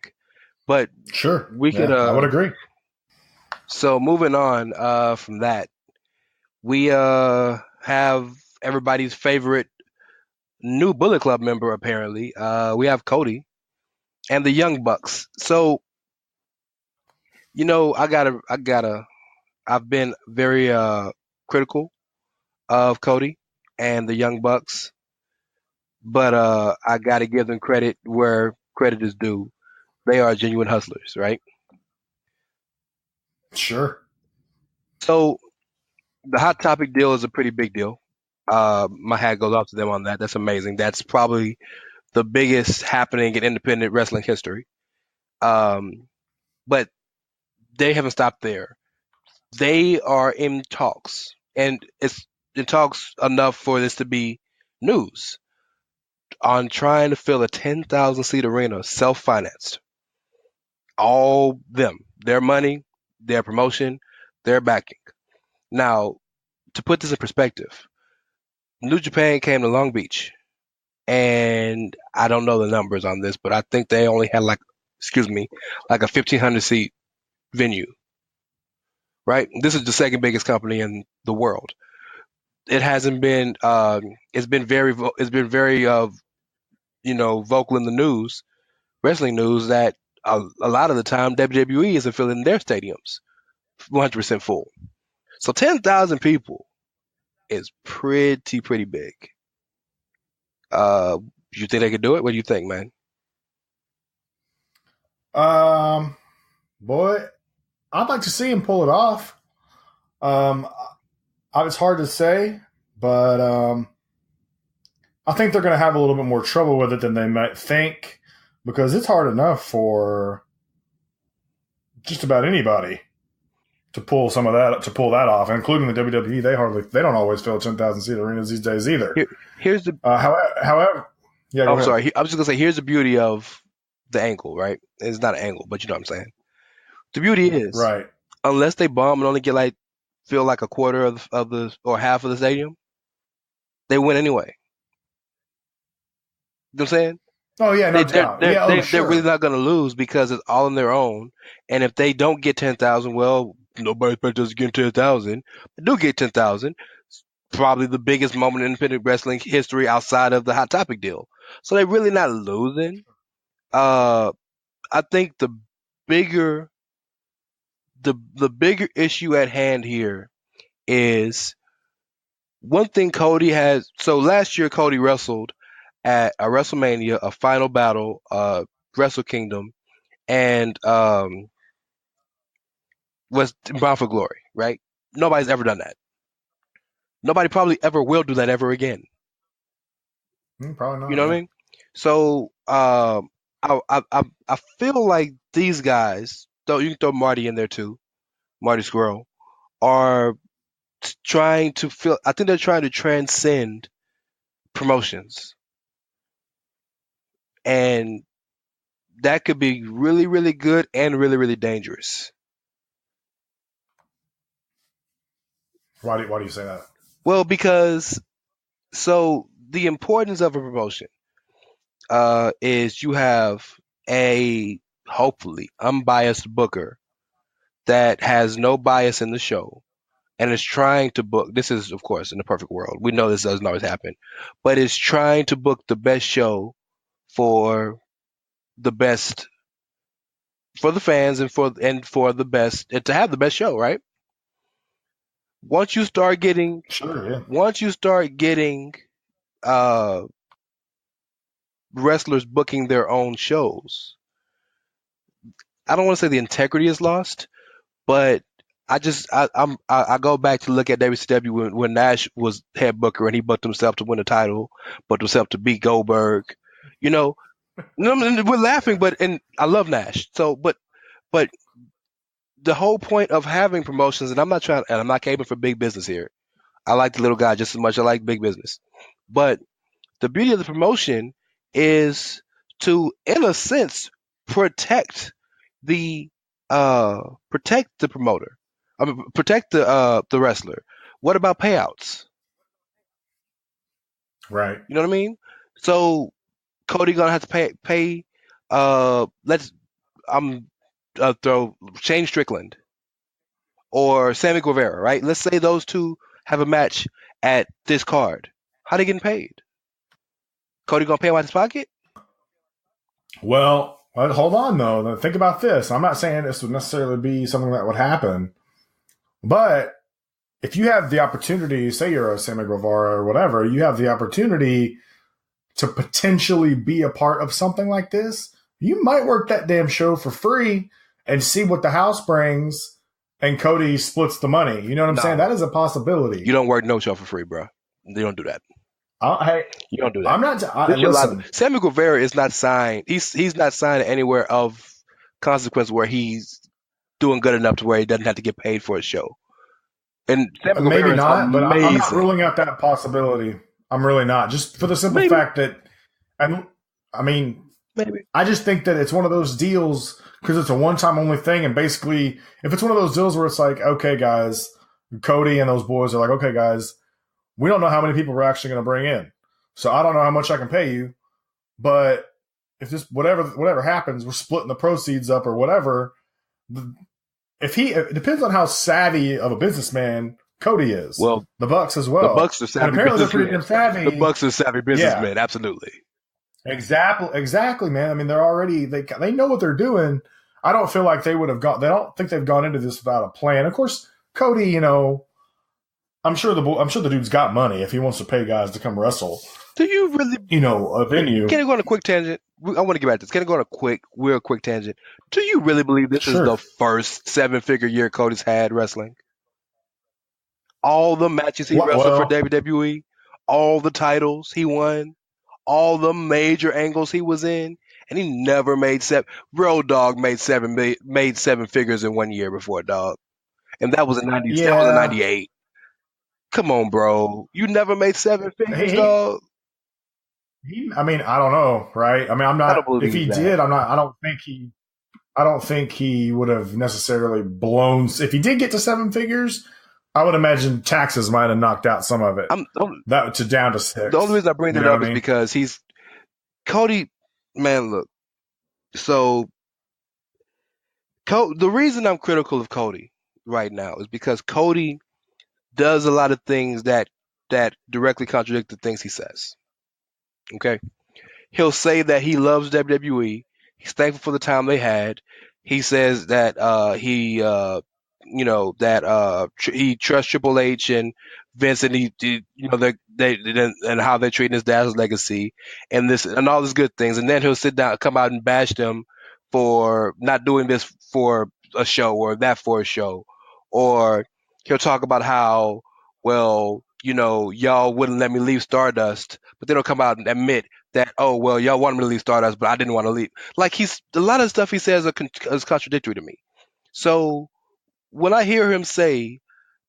But sure, I would agree. So moving on from that, we have everybody's favorite new Bullet Club member apparently. We have Cody and the Young Bucks. So, I've been very critical of Cody and the Young Bucks, but I gotta give them credit where credit is due. They are genuine hustlers, right? Sure. So the Hot Topic deal is a pretty big deal. My hat goes off to them on that. That's amazing. That's probably the biggest happening in independent wrestling history. Um, but they haven't stopped there. They are in talks, and it's in talks enough for this to be news on trying to fill a 10,000 seat arena self financed. All them, their money, their promotion, their backing. Now, to put this in perspective, New Japan came to Long Beach, and I don't know the numbers on this, but I think they only had like a 1,500 seat venue, right? This is the second biggest company in the world. It hasn't been. It's been very vocal in the news, wrestling news, that a lot of the time WWE isn't filling their stadiums 100% full. So 10,000 people is pretty big. You think they could do it? What do you think, man? Boy, I'd like to see him pull it off. It's hard to say, but I think they're going to have a little bit more trouble with it than they might think, because it's hard enough for just about anybody to pull that off, including the WWE. They don't always fill 10,000 seat arenas these days either. Here's the. However, yeah. I'm sorry. I was just gonna say, here's the beauty of the angle, right? It's not an angle, but you know what I'm saying. The beauty is, right, unless they bomb and only get fill like a quarter of the or half of the stadium, they win anyway. You know what I'm saying? Oh yeah, no doubt. They're really not going to lose because it's all on their own. And if they don't get 10,000, well, nobody expects us to get 10,000. They do get 10,000. It's probably the biggest moment in independent wrestling history outside of the Hot Topic deal. So they're really not losing. I think the bigger issue at hand here is one thing Cody has. So last year, Cody wrestled at a WrestleMania, a Final Battle, Wrestle Kingdom, and was Bound for Glory, right? Nobody's ever done that. Nobody probably ever will do that ever again. Probably not. You know what I mean? So I feel like these guys, though you can throw Marty in there too, Marty Scurll, are trying to feel. I think they're trying to transcend promotions. And that could be really, really good and really, really dangerous. Why do you say that? Well, because the importance of a promotion is you have a hopefully unbiased booker that has no bias in the show and is trying to book. This is, of course, in the perfect world. We know this doesn't always happen, but is trying to book the best show for the best, for the fans and for the best, and to have the best show, right? Once you start getting wrestlers booking their own shows, I don't want to say the integrity is lost, but I go back to look at WCW when Nash was head booker and he booked himself to win a title, booked himself to beat Goldberg. You know, we're laughing, and I love Nash. So, but the whole point of having promotions, and I'm not caping for big business here. I like the little guy just as much as I like big business. But the beauty of the promotion is to, in a sense, protect the promoter. I mean, protect the wrestler. What about payouts? Right. You know what I mean? So Cody gonna have to pay. Throw Shane Strickland or Sammy Guevara, right? Let's say those two have a match at this card. How they getting paid? Cody gonna pay him out his pocket? Well, hold on though. Think about this. I'm not saying this would necessarily be something that would happen, but if you have the opportunity, say you're a Sammy Guevara or whatever, you have the opportunity to potentially be a part of something like this, you might work that damn show for free and see what the house brings, and Cody splits the money. You know what I'm saying? That is a possibility. You don't work no show for free, bro. You don't do that. Hey, you don't do that. I'm not. Listen, Sammy Guevara is not signed. He's not signed anywhere of consequence where he's doing good enough to where he doesn't have to get paid for a show. And Sammy maybe not, but I'm not amazing. ruling out that possibility. I'm really not. Just for the simple fact that, I mean, maybe. I just think that it's one of those deals because it's a one-time only thing, and basically, if it's one of those deals where it's like, okay, guys, Cody and those boys are like, okay, guys, we don't know how many people we're actually going to bring in, so I don't know how much I can pay you, but if this whatever happens, we're splitting the proceeds up or whatever. It depends on how savvy of a businessman Cody is. Well, the Bucks as well. The Bucks are savvy. And apparently, they're pretty damn savvy. The Bucks are savvy businessmen, absolutely. Exactly, man. I mean, they're already they know what they're doing. I don't feel like they would have gone. They don't think they've gone into this without a plan. Of course, Cody, I'm sure the dude's got money if he wants to pay guys to come wrestle. Do you really, a venue? Can I go on a quick tangent? I want to get back to this. Can I go on a real quick tangent? Do you really believe this is the first 7-figure year Cody's had wrestling? All the matches he wrestled for WWE, all the titles he won, all the major angles he was in, and he never made Road Dogg made seven figures in 1 year before, dog, and that was in 97, that was in 98. Come on, bro, you never made 7 figures, dog. I mean, I don't know, right? I mean, I'm not. If he did, I'm not. I don't think he would have necessarily blown. If he did get to 7 figures, I would imagine taxes might have knocked out some of it. Down to 6. The only reason I bring that up is because Cody. Man, look. So, the reason I'm critical of Cody right now is because Cody does a lot of things that directly contradict the things he says. Okay, he'll say that he loves WWE. He's thankful for the time they had. He says that he trusts Triple H and Vince, and and how they're treating his dad's legacy, and all these good things. And then he'll come out and bash them for not doing this for a show or that for a show, or he'll talk about how, well, y'all wouldn't let me leave Stardust, but they don't come out and admit that, oh, well, y'all wanted me to leave Stardust, but I didn't want to leave. Like, a lot of stuff he says is contradictory to me. So when I hear him say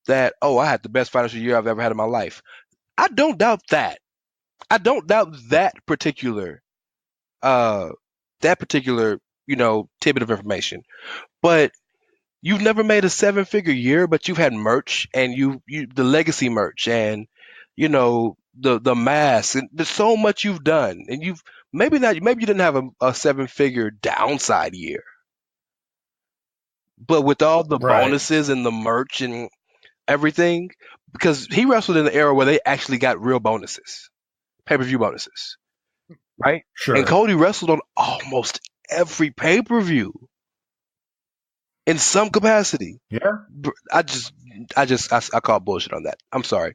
that, oh, I had the best financial year I've ever had in my life, I don't doubt that. I don't doubt that particular tidbit of information. But you've never made a 7-figure year, but you've had merch and the legacy merch and the mask, and there's so much you've done, and maybe you didn't have a 7-figure downside year, but with all the bonuses and the merch and everything, because he wrestled in an era where they actually got real bonuses, pay-per-view bonuses, right? Sure. And Cody wrestled on almost every pay-per-view in some capacity. Yeah. I call bullshit on that. I'm sorry.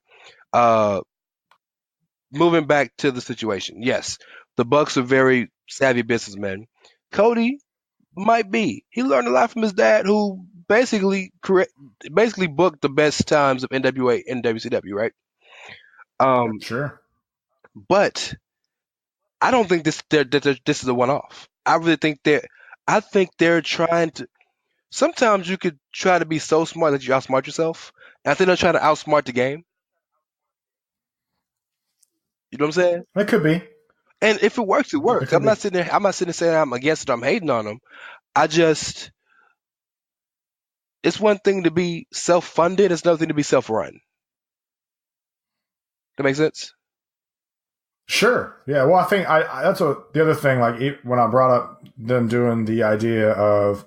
Moving back to the situation. Yes, the Bucks are very savvy businessmen. Cody might be. He learned a lot from his dad, who basically booked the best times of NWA and WCW, right? Sure. But I don't think this is a one-off. I really think they're trying to. Sometimes you could try to be so smart that you outsmart yourself. And I think they're trying to outsmart the game. You know what I'm saying? It could be. And if it works, it works. I'm not sitting there saying I'm against it, I'm hating on them. It's one thing to be self-funded, it's another thing to be self-run. That makes sense? Sure. Yeah. Well, I think that's the other thing. Like when I brought up them doing the idea of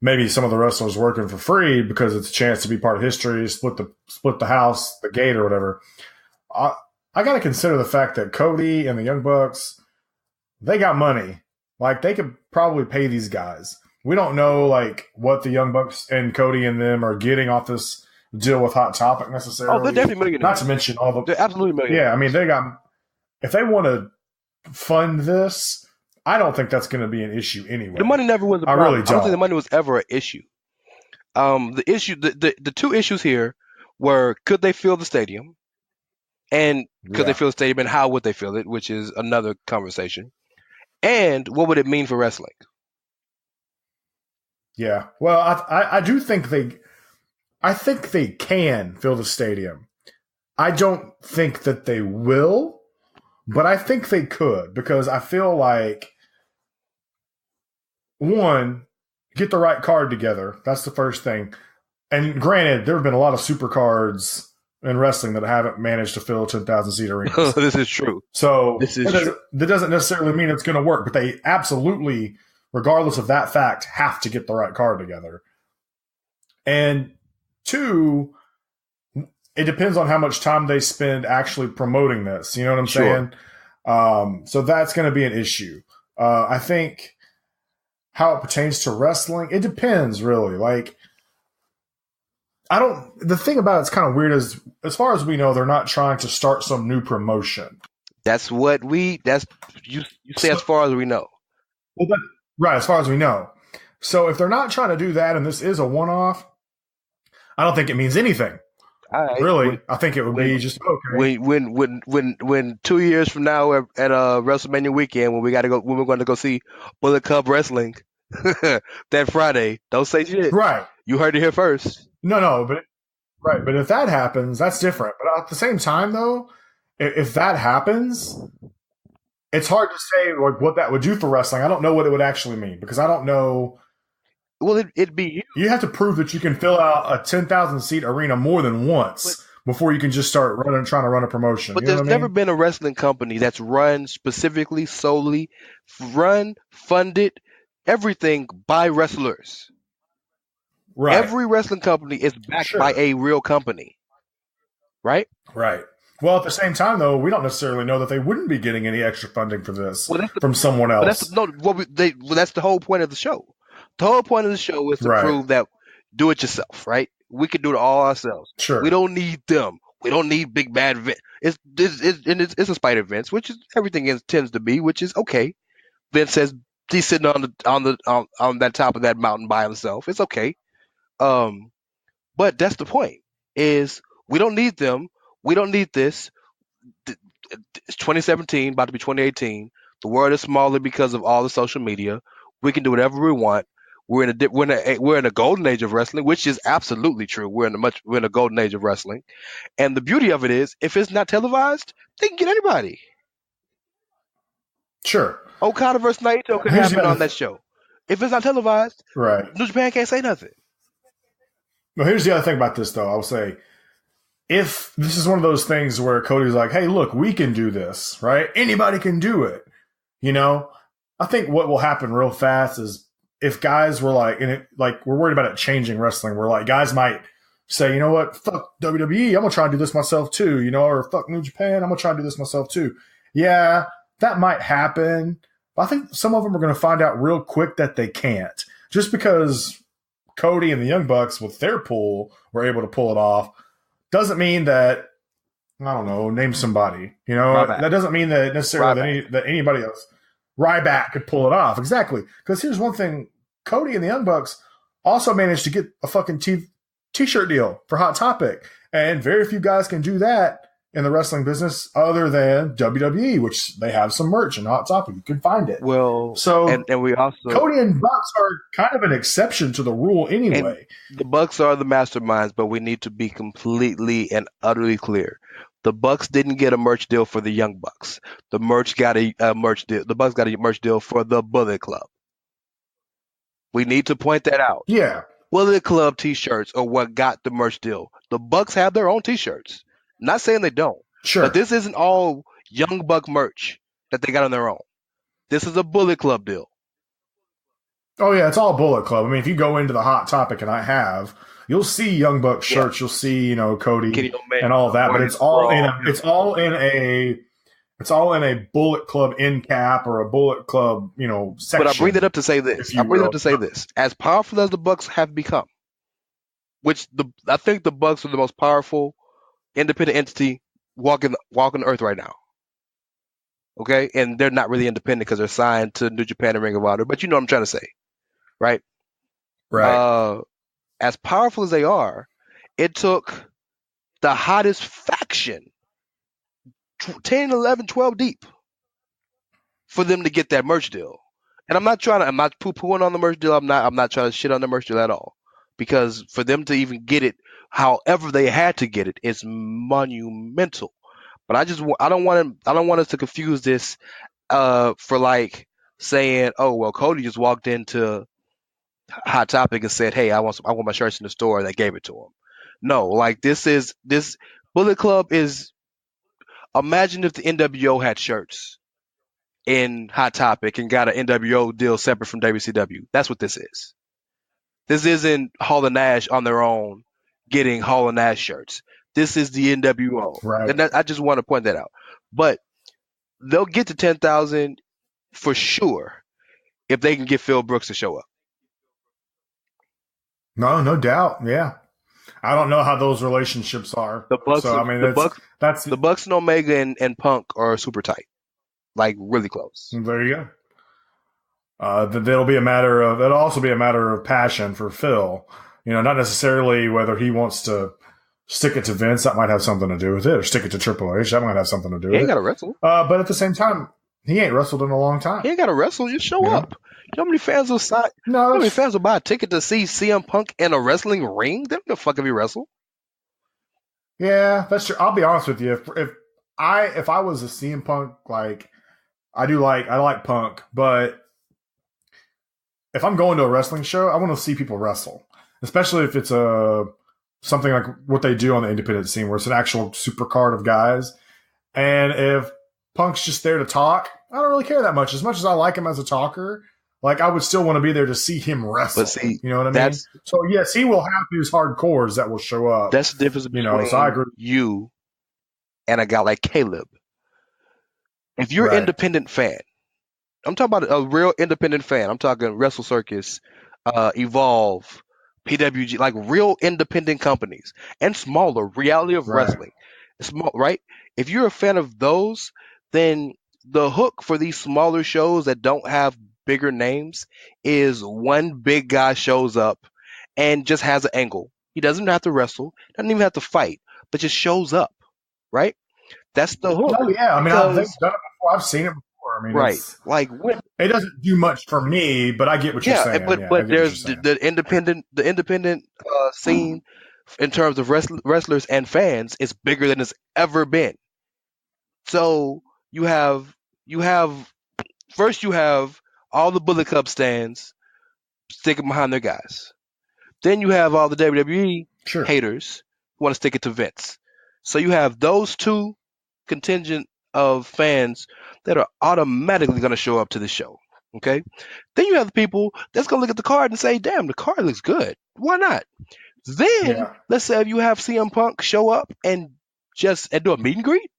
maybe some of the wrestlers working for free because it's a chance to be part of history, split the house, the gate, or whatever. I got to consider the fact that Cody and the Young Bucks, they got money. Like, they could probably pay these guys. We don't know, like, what the Young Bucks and Cody and them are getting off this deal with Hot Topic necessarily. Oh, they're definitely millionaires. Not to mention all the... They're absolutely millionaires. Yeah, I mean, they got... If they want to fund this, I don't think that's going to be an issue anyway. The money never was a problem. I really don't. I don't think the money was ever an issue. The two issues here were, could they fill the stadium? And could they fill the stadium, and how would they fill it, which is another conversation. And what would it mean for wrestling? Yeah. Well, I do think I think they can fill the stadium. I don't think that they will, but I think they could, because I feel like, one, get the right card together. That's the first thing. And granted, there have been a lot of super cards in wrestling that haven't managed to fill 10,000 seat arenas. This is true. So true. That doesn't necessarily mean it's going to work, but they absolutely, regardless of that fact, have to get the right card together. And two, it depends on how much time they spend actually promoting this. You know what I'm saying? So that's going to be an issue. I think how it pertains to wrestling, it depends really. Like, the thing about it's kind of weird is, as far as we know, they're not trying to start some new promotion. You say as far as we know. Well, right, as far as we know. So if they're not trying to do that, and this is a one-off, I don't think it means anything. Really, I think it would be just okay. When 2 years from now at WrestleMania weekend, when we're going to go see Bullet Club Wrestling that Friday, don't say shit. Right, you heard it here first. No, but if that happens, that's different. But at the same time, though, if that happens, it's hard to say like what that would do for wrestling. I don't know what it would actually mean, because I don't know. Well, it'd be huge. You have to prove that you can fill out a 10,000 seat arena more than once before you can just start trying to run a promotion. But there's never been a wrestling company that's run specifically, solely, funded, everything by wrestlers. Right. Every wrestling company is backed by a real company. Right? Right. Well, at the same time, though, we don't necessarily know that they wouldn't be getting any extra funding for this from someone else. That's the whole point of the show. The whole point of the show is to prove that do it yourself, right? We can do it all ourselves. Sure. We don't need them. We don't need big bad Vince. It's a spite of Vince, which is everything tends to be, which is okay. Vince says he's sitting on that top of that mountain by himself. It's okay. But that's the point. Is we don't need them. We don't need this. It's 2017, about to be 2018. The world is smaller because of all the social media. We can do whatever we want. We're in a golden age of wrestling, which is absolutely true. We're in a golden age of wrestling, and the beauty of it is, if it's not televised, they can get anybody. Sure. Okada versus Naito could happen on that show. If it's not televised, right? New Japan can't say nothing. Well, here's the other thing about this, though. I will say, if this is one of those things where Cody's like, "Hey, look, we can do this, right? Anybody can do it," you know. I think what will happen real fast is, if guys were like, we're worried about it changing wrestling, where like guys might say, you know what, fuck WWE, I'm gonna try and do this myself too, you know, or fuck New Japan, I'm gonna try and do this myself too. Yeah, that might happen, but I think some of them are gonna find out real quick that they can't. Just because Cody and the Young Bucks with their pool were able to pull it off, doesn't mean that, I don't know, name somebody, you know, that doesn't mean that necessarily that anybody else. Ryback could pull it off. Exactly. Because here's one thing. Cody and the Young Bucks also managed to get a fucking t-shirt deal for Hot Topic. And very few guys can do that in the wrestling business other than WWE, which they have some merch in Hot Topic. You can find it. Well, so and we also, Cody and Bucks are kind of an exception to the rule anyway. The Bucks are the masterminds, but we need to be completely and utterly clear. The Bucks didn't get a merch deal for the Young Bucks. The merch got a merch deal. The Bucks got a merch deal for the Bullet Club. We need to point that out. Yeah. Bullet Club t-shirts are what got the merch deal. The Bucks have their own t-shirts. Not saying they don't. Sure. But this isn't all Young Buck merch that they got on their own. This is a Bullet Club deal. Oh yeah, it's all Bullet Club. I mean, if you go into the Hot Topic, and I have, you'll see Young Buck shirts. You'll see, Cody Kenny Omega, and all of that. But it's all in a Bullet Club end cap or a Bullet Club, section. But I bring that up to say this. As powerful as the Bucks have become, which I think the Bucks are the most powerful independent entity walking the earth right now. Okay, and they're not really independent because they're signed to New Japan and Ring of Honor. But you know what I'm trying to say, right? Right. As powerful as they are, it took the hottest faction, 10, 11, 12 deep, for them to get that merch deal. And I'm not poo-pooing on the merch deal. I'm not trying to shit on the merch deal at all, because for them to even get it, however they had to get it, is monumental. But I don't want us to confuse this for like saying, oh well, Cody just walked into Hot Topic and said, hey, I want my shirts in the store, and they gave it to him. No, like this Bullet Club is. Imagine if the NWO had shirts in Hot Topic and got an NWO deal separate from WCW. That's what this is. This isn't Hall and Nash on their own getting Hall and Nash shirts. This is the NWO. Right. And I just want to point that out. But they'll get to 10,000 for sure if they can get Phil Brooks to show up. No doubt. Yeah. I don't know how those relationships are. The Bucks and Omega and Punk are super tight. Like really close. There you go. It'll also be a matter of passion for Phil. Not necessarily whether he wants to stick it to Vince, that might have something to do with it, or stick it to Triple H, that might have something to do with it. He ain't got to wrestle. But at the same time, he ain't wrestled in a long time. He ain't got to wrestle. Just show up. You know how many fans will sign? No, how many fans will buy a ticket to see CM Punk in a wrestling ring? They don't give a fuck if he wrestle. Yeah, that's true. I'll be honest with you. If I was a CM Punk, like I like Punk, but if I'm going to a wrestling show, I want to see people wrestle, especially if it's something like what they do on the independent scene, where it's an actual super card of guys. And if Punk's just there to talk, I don't really care that much. As much as I like him as a talker, like I would still want to be there to see him wrestle. But see, you know what I mean? So yes, he will have his hardcores that will show up. That's the difference between so I agree. You and a guy like Caleb. If you're an independent fan, I'm talking about a real independent fan. I'm talking Wrestle Circus, Evolve, PWG, like real independent companies and smaller. Reality of Wrestling, small, right? If you're a fan of those, then the hook for these smaller shows that don't have bigger names is one big guy shows up and just has an angle. He doesn't have to wrestle, doesn't even have to fight, but just shows up, right? That's the hook. Oh yeah, I mean, I've done it before. I've seen it before. I mean, right? Like it doesn't do much for me, but I get what you're saying. But there's the independent scene in terms of wrestlers and fans is bigger than it's ever been. So you have all the Bullet Club stands sticking behind their guys. Then you have all the WWE haters who want to stick it to Vince. So you have those two contingent of fans that are automatically going to show up to the show. Okay. Then you have the people that's going to look at the card and say, damn, the card looks good. Why not? Then let's say if you have CM Punk show up and do a meet and greet.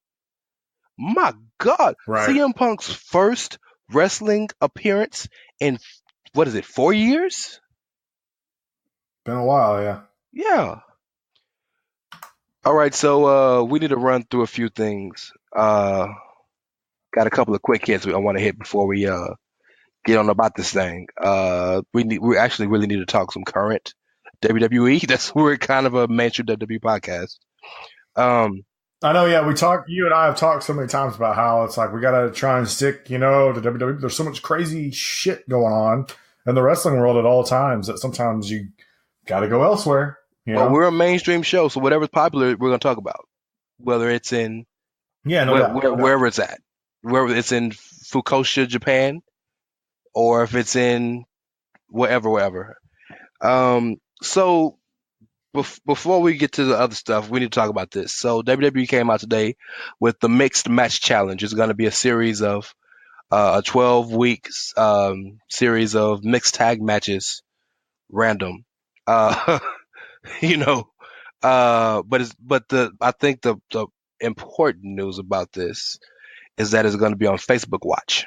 My God, CM Punk's first wrestling appearance in 4 years? Been a while, yeah. Yeah. All right, so we need to run through a few things. Got a couple of quick hits I want to hit before we get on about this thing. We actually really need to talk some current WWE. We're kind of a mainstream WWE podcast. I know, yeah. You and I have talked so many times about how it's like we got to try and stick, to WWE. There's so much crazy shit going on in the wrestling world at all times that sometimes you got to go elsewhere. Well, we're a mainstream show, so whatever's popular, we're going to talk about. Whether it's in wherever it's at, whether it's in Fukuoka, Japan, or if it's in wherever. So before we get to the other stuff, we need to talk about this. So WWE came out today with the Mixed Match Challenge. It's going to be a series of a 12-week series of mixed tag matches, random. Uh, you know, I think the important news about this is that it's going to be on Facebook Watch.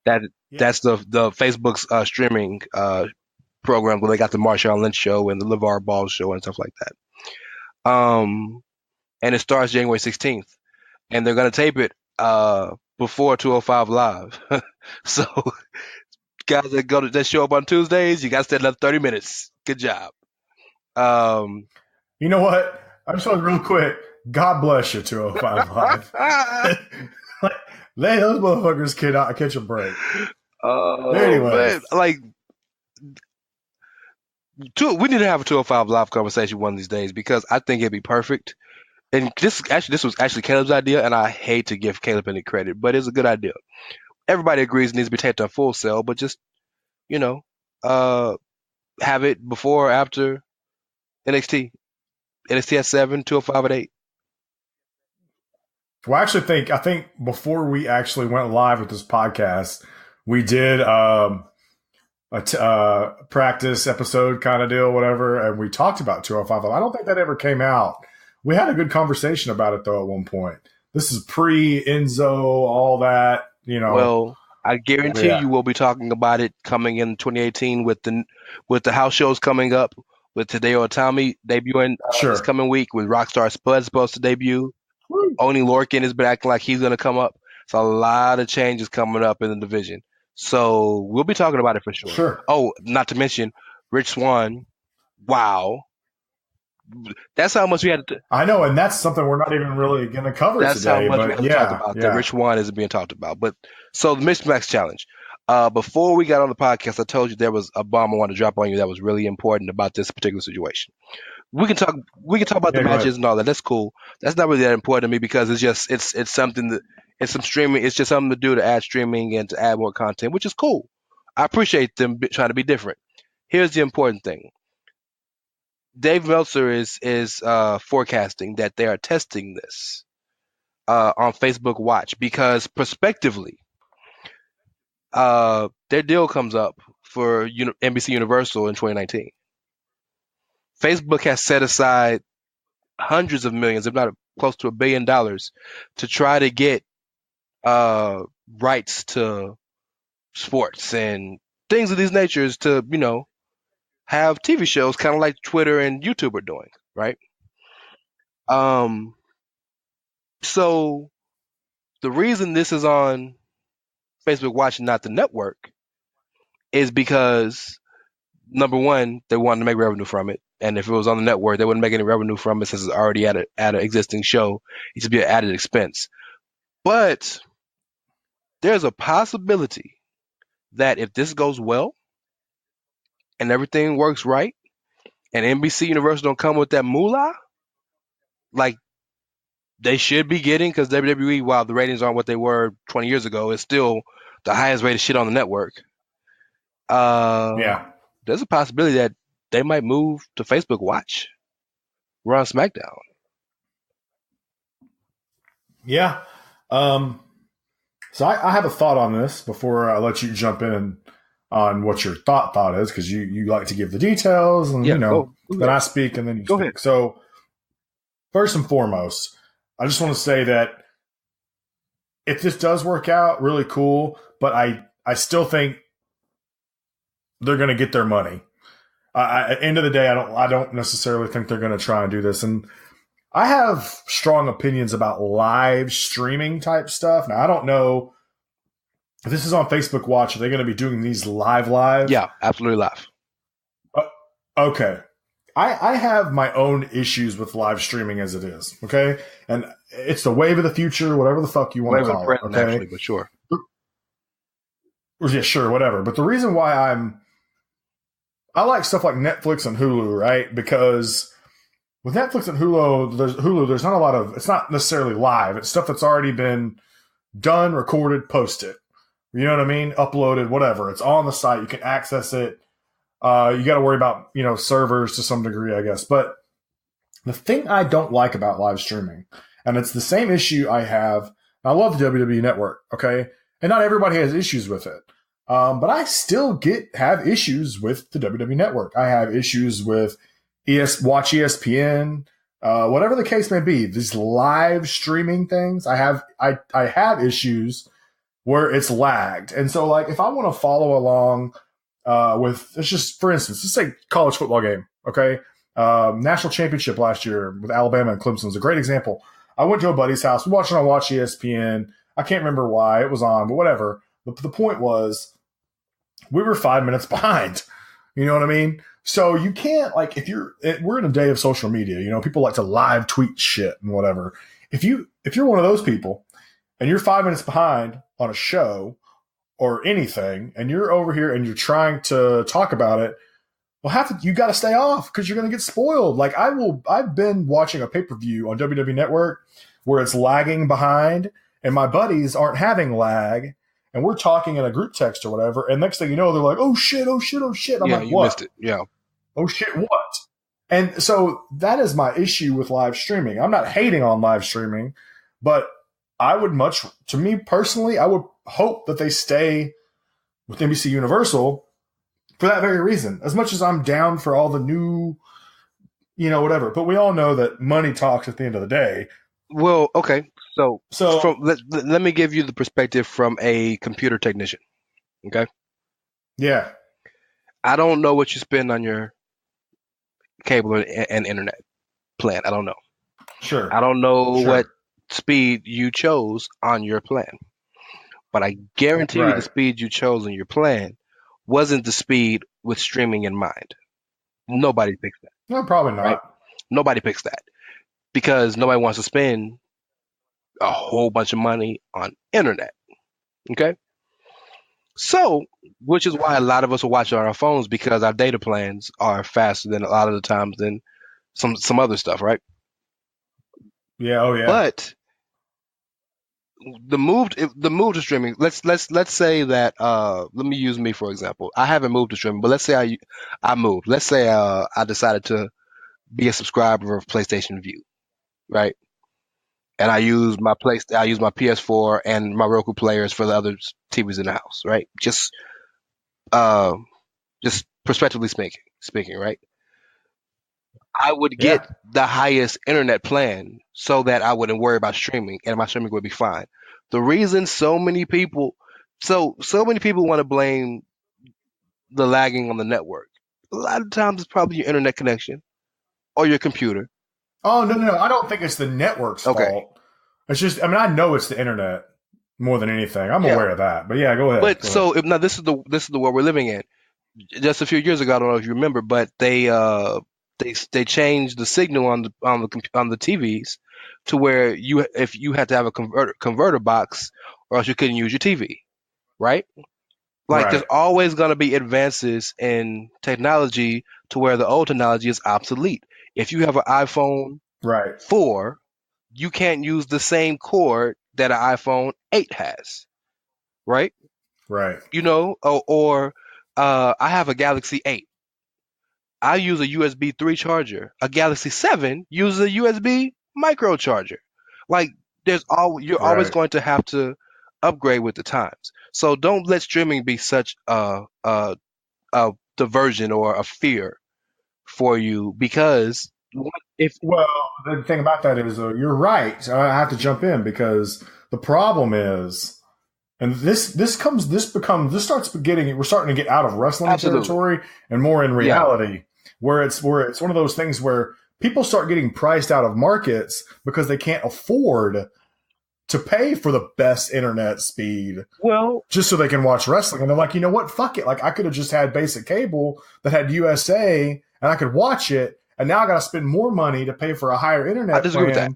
That's the Facebook's streaming program where they got the Marshawn Lynch show and the LeVar Ball show and stuff like that. And it starts January 16th, and they're going to tape it before 205 Live. So guys that show up on Tuesdays, you got to stay another 30 minutes. Good job. You know what? I just want real quick. God bless you, 205 Live. Those motherfuckers cannot catch a break. Anyway, we need to have a 205 Live conversation one of these days because I think it'd be perfect. And this was actually Caleb's idea, and I hate to give Caleb any credit, but it's a good idea. Everybody agrees it needs to be taped on Full Sail, but just have it before or after NXT. NXT at 7, 205 at 8. Well, I think before we actually went live with this podcast, we did a practice episode kind of deal, whatever, and we talked about 205. I don't think that ever came out. We had a good conversation about it, though, at one point. This is pre-Enzo, all that, Well, I guarantee you we'll be talking about it coming in 2018 with the house shows coming up, with Hideo Itami debuting this coming week, with Rockstar Spud supposed to debut. Oni Lorcan has been acting like he's going to come up. So a lot of changes coming up in the division. So we'll be talking about it for sure. Sure. Oh, not to mention Rich Swann. Wow. That's how much we had to. I know, and that's something we're not even really going to cover that's today. That's how much we have to talk about. That Rich Swann isn't being talked about. But so the Mixed Match Challenge. Before we got on the podcast, I told you there was a bomb I wanted to drop on you that was really important about this particular situation. We can talk about the matches and all that. That's cool. That's not really that important to me because it's something that it's some streaming. It's just something to do to add streaming and to add more content, which is cool. I appreciate them trying to be different. Here's the important thing. Dave Meltzer is forecasting that they are testing this on Facebook Watch because prospectively, their deal comes up for NBC Universal in 2019. Facebook has set aside hundreds of millions, if not close to $1 billion, to try to get rights to sports and things of these natures to, have TV shows kind of like Twitter and YouTube are doing, right? So the reason this is on Facebook Watch and not the network is because, number one, they wanted to make revenue from it. And if it was on the network, they wouldn't make any revenue from it since it's already at an existing show. It should be an added expense. But there's a possibility that if this goes well and everything works right and NBC Universal don't come with that moolah, like they should be getting, because WWE, while the ratings aren't what they were 20 years ago, is still the highest rated shit on the network. There's a possibility that they might move to Facebook Watch. We're on SmackDown. Yeah. So I have a thought on this before I let you jump in on what your thought is, because you like to give the details and then I speak and then you go speak. Ahead. So first and foremost, I just want to say that if this does work out, really cool, but I still think they're going to get their money. At the end of the day, I don't necessarily think they're going to try and do this. And I have strong opinions about live streaming type stuff. Now, I don't know if this is on Facebook Watch. Are they going to be doing these live? Yeah, absolutely live. Okay. I have my own issues with live streaming as it is. Okay. And it's the wave of the future, whatever the fuck you want to call it. Okay. Actually, but sure. Yeah, sure. Whatever. But the reason why I like stuff like Netflix and Hulu, right? Because with Netflix and Hulu, there's not a lot of, it's not necessarily live. It's stuff that's already been done, recorded, posted. You know what I mean? Uploaded, whatever. It's on the site. You can access it. You got to worry about, servers to some degree, I guess. But the thing I don't like about live streaming, and it's the same issue I have, I love the WWE Network, okay? And not everybody has issues with it. But I still have issues with the WWE Network. I have issues with Watch ESPN, whatever the case may be. These live streaming things, I have issues where it's lagged. And so, like, if I want to follow along with, it's just, for instance, let's say college football game, okay? National championship last year with Alabama and Clemson was a great example. I went to a buddy's house. We watched it on Watch ESPN. I can't remember why it was on, but whatever. The point was, we were 5 minutes behind. You know what I mean? So you can't, like, we're in a day of social media, you know, people like to live tweet shit and whatever. If you're one of those people and you're 5 minutes behind on a show or anything, and you're over here and you're trying to talk about it, well, you got to stay off because you're going to get spoiled. Like, I've been watching a pay-per-view on WWE Network where it's lagging behind and my buddies aren't having lag. And we're talking in a group text or whatever, and next thing you know, they're like, "Oh shit! Oh shit! Oh shit!" I'm like, you "What? missed it." Yeah. Oh shit! What? And so that is my issue with live streaming. I'm not hating on live streaming, but to me personally, I would hope that they stay with NBC Universal for that very reason. As much as I'm down for all the new, you know, whatever, but we all know that money talks at the end of the day. Well, okay. So let me give you the perspective from a computer technician. Okay. Yeah. I don't know what you spend on your cable and internet plan. I don't know. Sure. I don't know what speed you chose on your plan, but I guarantee you the speed you chose on your plan wasn't the speed with streaming in mind. Nobody picks that. No, probably not. Right? Nobody picks that because nobody wants to spend a whole bunch of money on internet. Okay? So, which is why a lot of us will watch it on our phones because our data plans are faster than a lot of the times than some other stuff, right? Yeah, oh yeah. But the move to streaming, let's say that let me use me for example. I haven't moved to streaming, but let's say I moved. Let's say I decided to be a subscriber of PlayStation View, right? And I use my PS4 and my Roku players for the other TVs in the house, right? Just prospectively speaking, right? I would get the highest internet plan so that I wouldn't worry about streaming and my streaming would be fine. The reason so many people want to blame the lagging on the network. A lot of times it's probably your internet connection or your computer. Oh, no. I don't think it's the network's fault. It's just, I mean, I know it's the internet more than anything. I'm aware of that. But yeah, go ahead. But now this is the world we're living in. Just a few years ago, I don't know if you remember, but they changed the signal on the TVs to where if you had to have a converter box or else you couldn't use your TV, right? Like there's always going to be advances in technology to where the old technology is obsolete. If you have an iPhone 4, you can't use the same cord that an iPhone 8 has, right? Right. You know, or I have a Galaxy 8. I use a USB 3 charger. A Galaxy 7 uses a USB micro charger. Like you're always going to have to upgrade with the times. So don't let streaming be such a diversion or a fear for you because the thing about that is you're right. I have to jump in because the problem is, and we're starting to get out of wrestling territory and more in reality, where it's one of those things where people start getting priced out of markets because they can't afford to pay for the best internet speed. Well, just so they can watch wrestling. And they're like, you know what? Fuck it. Like I could have just had basic cable that had USA and I could watch it. And now I got to spend more money to pay for a higher internet plan. I disagree with that.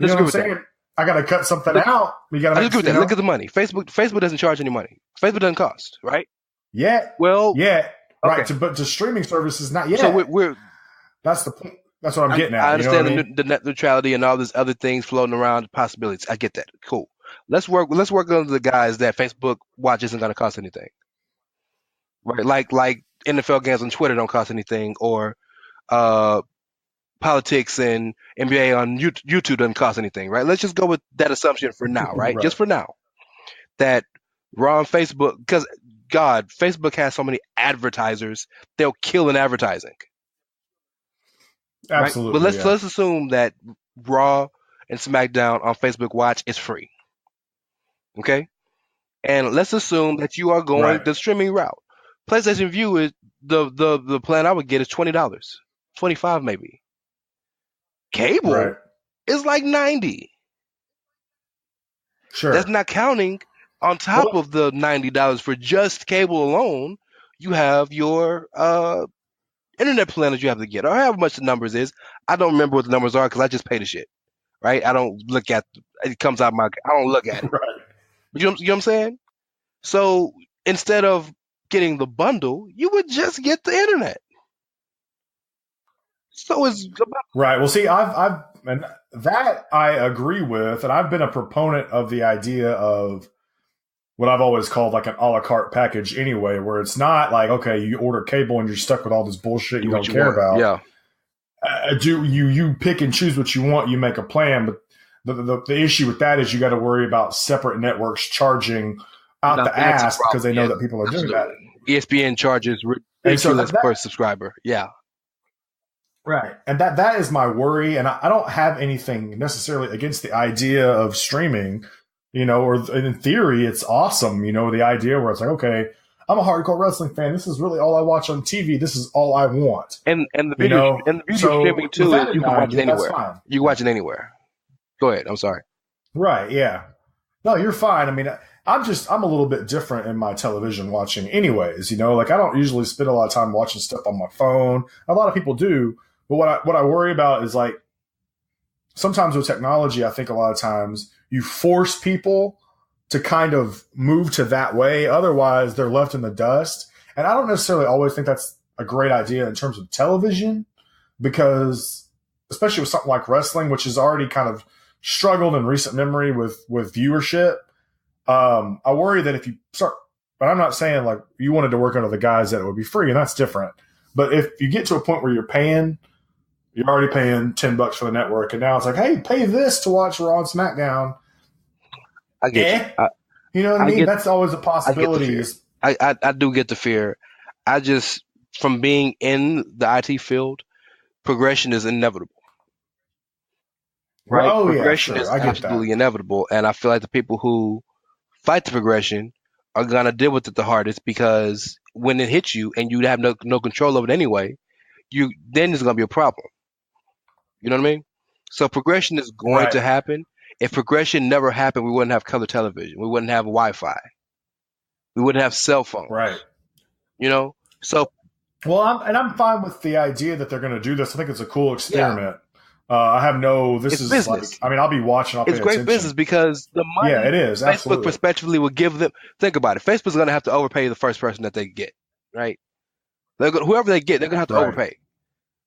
You know what I'm saying? I got to cut something out. You got to disagree with that. Look at the money. Facebook doesn't charge any money. Facebook doesn't cost, right? Yeah. Well, yeah. Right. But to streaming services, not yet. So we're that's the point. That's what I'm getting at. I understand the net neutrality and all these other things floating around, possibilities. I get that. Cool. Let's work on the guys that Facebook watch isn't going to cost anything, right? Like NFL games on Twitter don't cost anything, or politics and NBA on YouTube doesn't cost anything, right? Let's just go with that assumption for now, right? Just for now, that Raw on Facebook, because God, Facebook has so many advertisers, they'll kill in advertising. Right? Absolutely. But Yeah. let's assume that Raw and SmackDown on Facebook Watch is free. Okay? And let's assume that you are going Right. the streaming route. PlayStation View is the plan I would get is $20, $25 maybe. Cable Right. is like $90. Sure. That's not counting on top of the $90 for just cable alone. You have your internet plan that you have to get, or however much the numbers is. I don't remember what the numbers are because I just pay the shit. Right? I don't look at it. Comes out I don't look at it. Right. But you know what I'm saying? So instead of getting the bundle, you would just get the internet. So it's about Right. Well, see, and that I agree with, and I've been a proponent of the idea of what I've always called like an a la carte package anyway, where it's not like, okay, you order cable and you're stuck with all this bullshit you don't care about. Yeah. You pick and choose what you want, you make a plan, but the issue with that is you got to worry about separate networks charging out the ass because they know that people are doing that. ESPN charges ridiculous per subscriber. Yeah. Right. And that is my worry. And I don't have anything necessarily against the idea of streaming, or in theory, it's awesome, the idea where it's like, okay, I'm a hardcore wrestling fan. This is really all I watch on TV. This is all I want. And the beauty of streaming too is you can watch it anywhere. You can watch it anywhere. Go ahead. I'm sorry. Right. Yeah. No, you're fine. I mean, I'm a little bit different in my television watching anyways, like I don't usually spend a lot of time watching stuff on my phone. A lot of people do. But what I worry about is like sometimes with technology, I think a lot of times you force people to kind of move to that way. Otherwise, they're left in the dust. And I don't necessarily always think that's a great idea in terms of television because especially with something like wrestling, which has already kind of struggled in recent memory with viewership. I worry that if you start, but I'm not saying like you wanted to work under the guise that it would be free, and that's different. But if you get to a point where you're already paying $10 for the network, and now it's like, hey, pay this to watch Raw and SmackDown. I get you. You know what I mean? That's always a possibility. I do get the fear. I just, from being in the IT field, progression is inevitable. Right? Oh, progression yeah, sure. is absolutely inevitable. And I feel like the people who fight the progression are going to deal with it the hardest because when it hits you and you have no control of it anyway, then there's going to be a problem. You know what I mean? So progression is going to happen. If progression never happened, we wouldn't have color television. We wouldn't have Wi-Fi. We wouldn't have cell phones. Right. So. Well, I'm fine with the idea that they're going to do this. I think it's a cool experiment. I have this is business. Like, I mean, I'll be watching. I'll pay attention. It's great business because the money. Yeah, it is. Facebook absolutely. Prospectively will give them. Think about it. Facebook's going to have to overpay the first person that they get. Right. Whoever they get, they're going to have to overpay.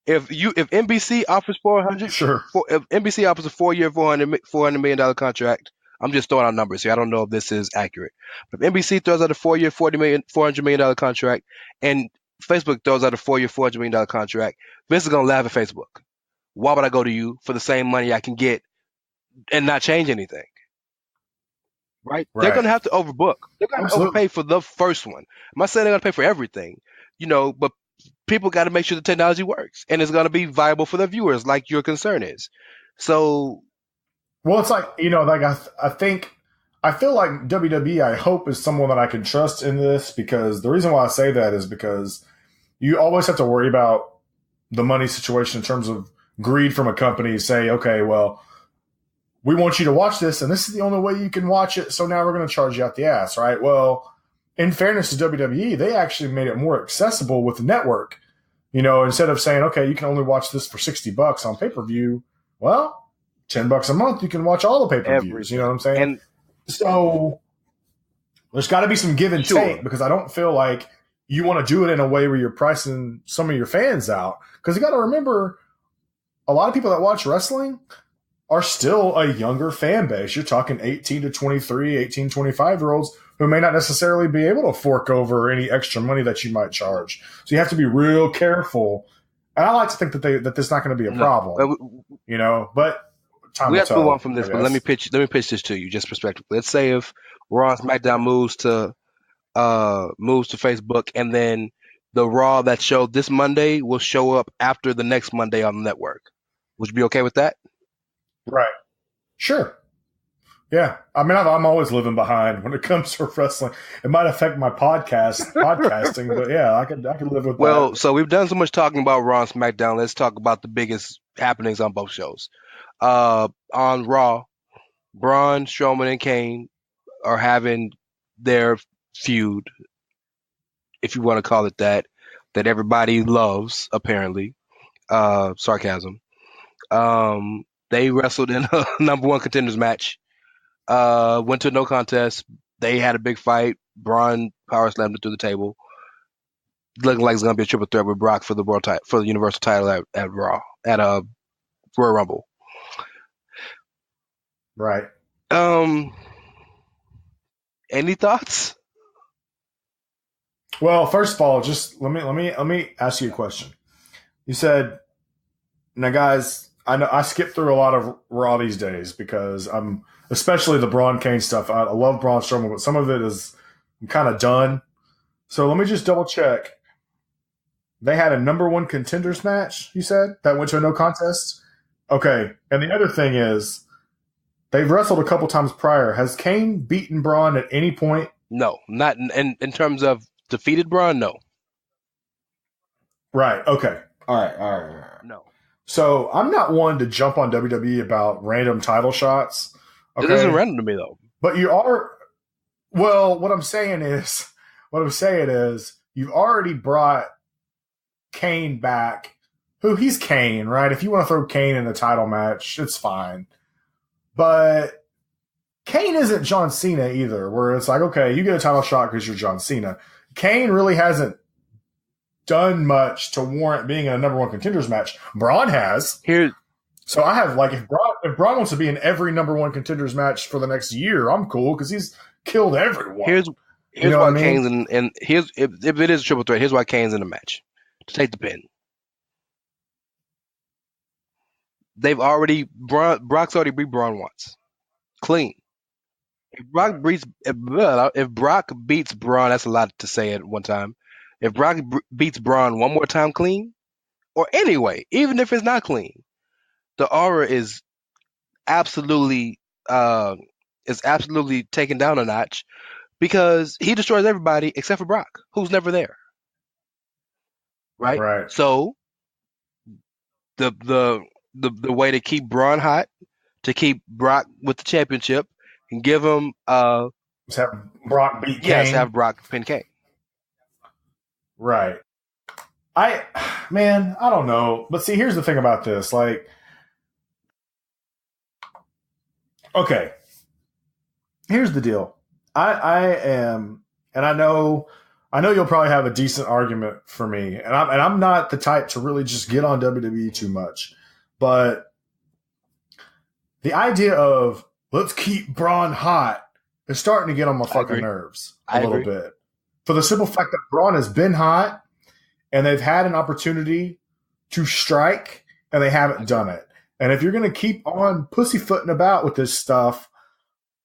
If NBC offers $400, sure. If NBC offers a 4-year, $400 million contract, I'm just throwing out numbers here. I don't know if this is accurate. But if NBC throws out a 4-year, $400 million contract, and Facebook throws out a 4-year, $400 million contract, Vince is going to laugh at Facebook. Why would I go to you for the same money I can get and not change anything? Right? They're going to have to overbook. They're going to overpay for the first one. I'm not saying they're going to pay for everything, but people got to make sure the technology works and it's going to be viable for the viewers, like your concern is. So, well, it's like I feel like WWE, I hope, is someone that I can trust in this because the reason why I say that is because you always have to worry about the money situation in terms of greed from a company. Say, okay, well, we want you to watch this, and this is the only way you can watch it. So now we're going to charge you out the ass, right? Well, in fairness to WWE, they actually made it more accessible with the network. Instead of saying, okay, you can only watch this for $60 on pay-per-view. Well, $10 a month, you can watch all the pay-per-views. You know what I'm saying? And so there's got to be some give and take because I don't feel like you want to do it in a way where you're pricing some of your fans out. Because you got to remember, a lot of people that watch wrestling are still a younger fan base. You're talking 18 to 23, 18, 25-year-olds who may not necessarily be able to fork over any extra money that you might charge. So you have to be real careful. And I like to think that that's not going to be a problem, but time we will have to tell, move on from this, but let me pitch this to you just prospectively. Let's say if Raw and SmackDown moves to Facebook, and then the Raw that showed this Monday will show up after the next Monday on the network. Would you be okay with that? Right. Sure. Yeah. I mean, I'm always living behind when it comes to wrestling. It might affect my podcasting, but yeah, I could live with that. Well, so we've done so much talking about Raw and SmackDown. Let's talk about the biggest happenings on both shows. On Raw, Braun, Strowman, and Kane are having their feud, if you want to call it that everybody loves, apparently. Sarcasm. They wrestled in a number one contenders match. Went to a no contest. They had a big fight. Braun power slammed it through the table. Looking like it's gonna be a triple threat with Brock for the for the Universal title at Raw at Royal Rumble. Right. Any thoughts? Well, first of all, just let me ask you a question. You said, now guys, I know I skip through a lot of Raw these days because I'm especially the Braun Kane stuff. I love Braun Strowman, but some of it I'm kind of done. So let me just double check. They had a number one contenders match, you said, that went to a no contest? Okay. And the other thing is, they've wrestled a couple times prior. Has Kane beaten Braun at any point? No, not in terms of defeated Braun, no. Right. Okay. All right. No. So I'm not one to jump on WWE about random title shots. Okay? It isn't random to me, though. But you are. Well, what I'm saying is, you've already brought Kane back. He's Kane, right? If you want to throw Kane in a title match, it's fine. But Kane isn't John Cena either, where it's like, okay, you get a title shot because you're John Cena. Kane really hasn't done much to warrant being in a number one contenders match. Braun has. So I have, like, if Braun wants to be in every number one contenders match for the next year, I'm cool because he's killed everyone. Here's why Kane's in, here's if it is a triple threat, here's why Kane's in the match to take the pin. Brock's already beat Braun once, clean. If Brock beats Braun, that's a lot to say at one time. If Brock beats Braun one more time clean, or anyway, even if it's not clean, the aura is absolutely taken down a notch because he destroys everybody except for Brock, who's never there. Right? Right. So the way to keep Braun hot, to keep Brock with the championship, and give him just have Brock beat Kane. Yes, have Brock pin Kane. Right. I don't know. But see, here's the thing about this. Like, okay, here's the deal. I am, and I know you'll probably have a decent argument for me, and I'm not the type to really just get on WWE too much, but the idea of let's keep Braun hot is starting to get on my fucking nerves a little bit. For the simple fact that Braun has been hot, and they've had an opportunity to strike, and they haven't done it. And if you're going to keep on pussyfooting about with this stuff,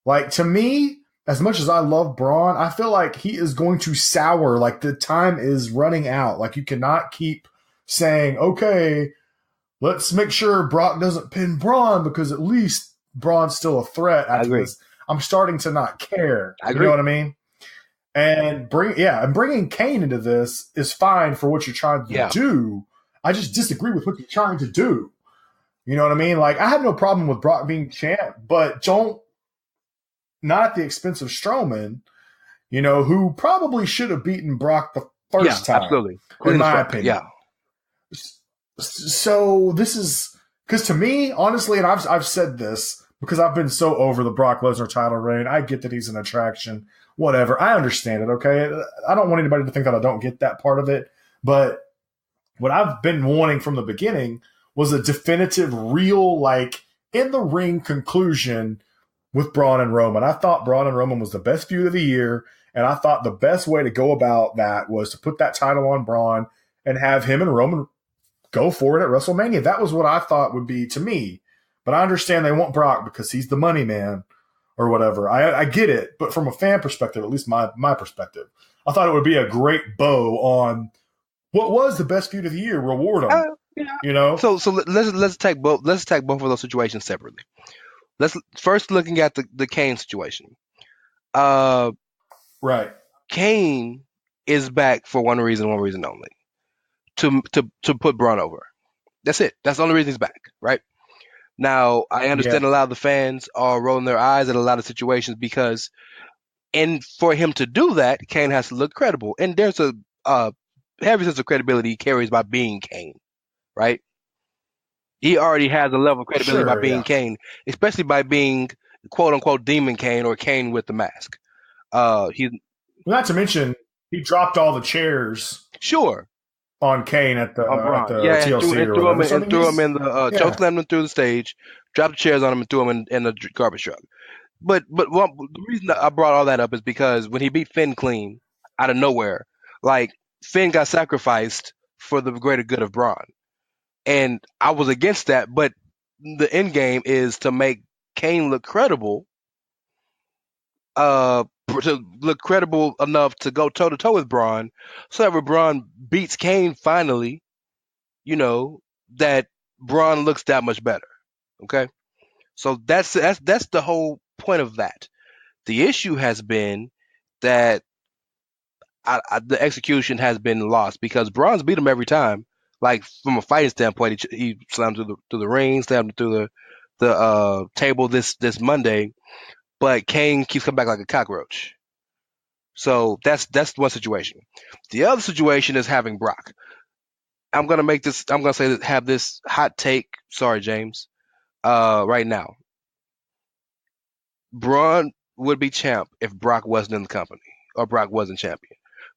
like, to me, as much as I love Braun, I feel like he is going to sour. Like, the time is running out. Like, you cannot keep saying, okay, let's make sure Brock doesn't pin Braun because at least Braun's still a threat after this. I'm starting to not care. You know what I mean? And bringing Kane into this is fine for what you're trying to do. I just disagree with what you're trying to do. You know what I mean? Like, I have no problem with Brock being champ, but not at the expense of Strowman, who probably should have beaten Brock the first time. Absolutely. In my opinion. Yeah. So this is, because to me, honestly, and I've said this because I've been so over the Brock Lesnar title reign. I get that he's an attraction. Whatever. I understand it, okay? I don't want anybody to think that I don't get that part of it. But what I've been wanting from the beginning was a definitive, real, like, in-the-ring conclusion with Braun and Roman. I thought Braun and Roman was the best feud of the year, and I thought the best way to go about that was to put that title on Braun and have him and Roman go for it at WrestleMania. That was what I thought would be to me. But I understand they want Brock because he's the money man. or whatever. I get it, but from a fan perspective, at least my perspective, I thought it would be a great bow on what was the best feud of the year. Reward them, yeah. So let's take both of those situations separately. Let's first looking at the Kane situation. Right. Kane is back for one reason only. To put Braun over. That's it. That's the only reason he's back, right? Now, I understand a lot of the fans are rolling their eyes at a lot of situations because for him to do that, Kane has to look credible. And there's a heavy sense of credibility he carries by being Kane, right? He already has a level of credibility by being Kane, especially by being quote-unquote Demon Kane or Kane with the mask. Not to mention, he dropped all the chairs. Sure. On Kane at the TLC threw him in the chokeslammed him through the stage, dropped the chairs on him and threw him in the garbage truck. But the reason that I brought all that up is because when he beat Finn clean out of nowhere, like Finn got sacrificed for the greater good of Braun, and I was against that. But the end game is to make Kane look credible, to look credible enough to go toe to toe with Braun, so that when Braun beats Kane finally, that Braun looks that much better. Okay, so that's the whole point of that. The issue has been that the execution has been lost because Braun's beat him every time. Like from a fighting standpoint, he slammed through the ring, slammed through the table this Monday. But Kane keeps coming back like a cockroach. So that's one situation. The other situation is having Brock. I'm gonna have this hot take. Sorry, James. Right now, Braun would be champ if Brock wasn't in the company or Brock wasn't champion.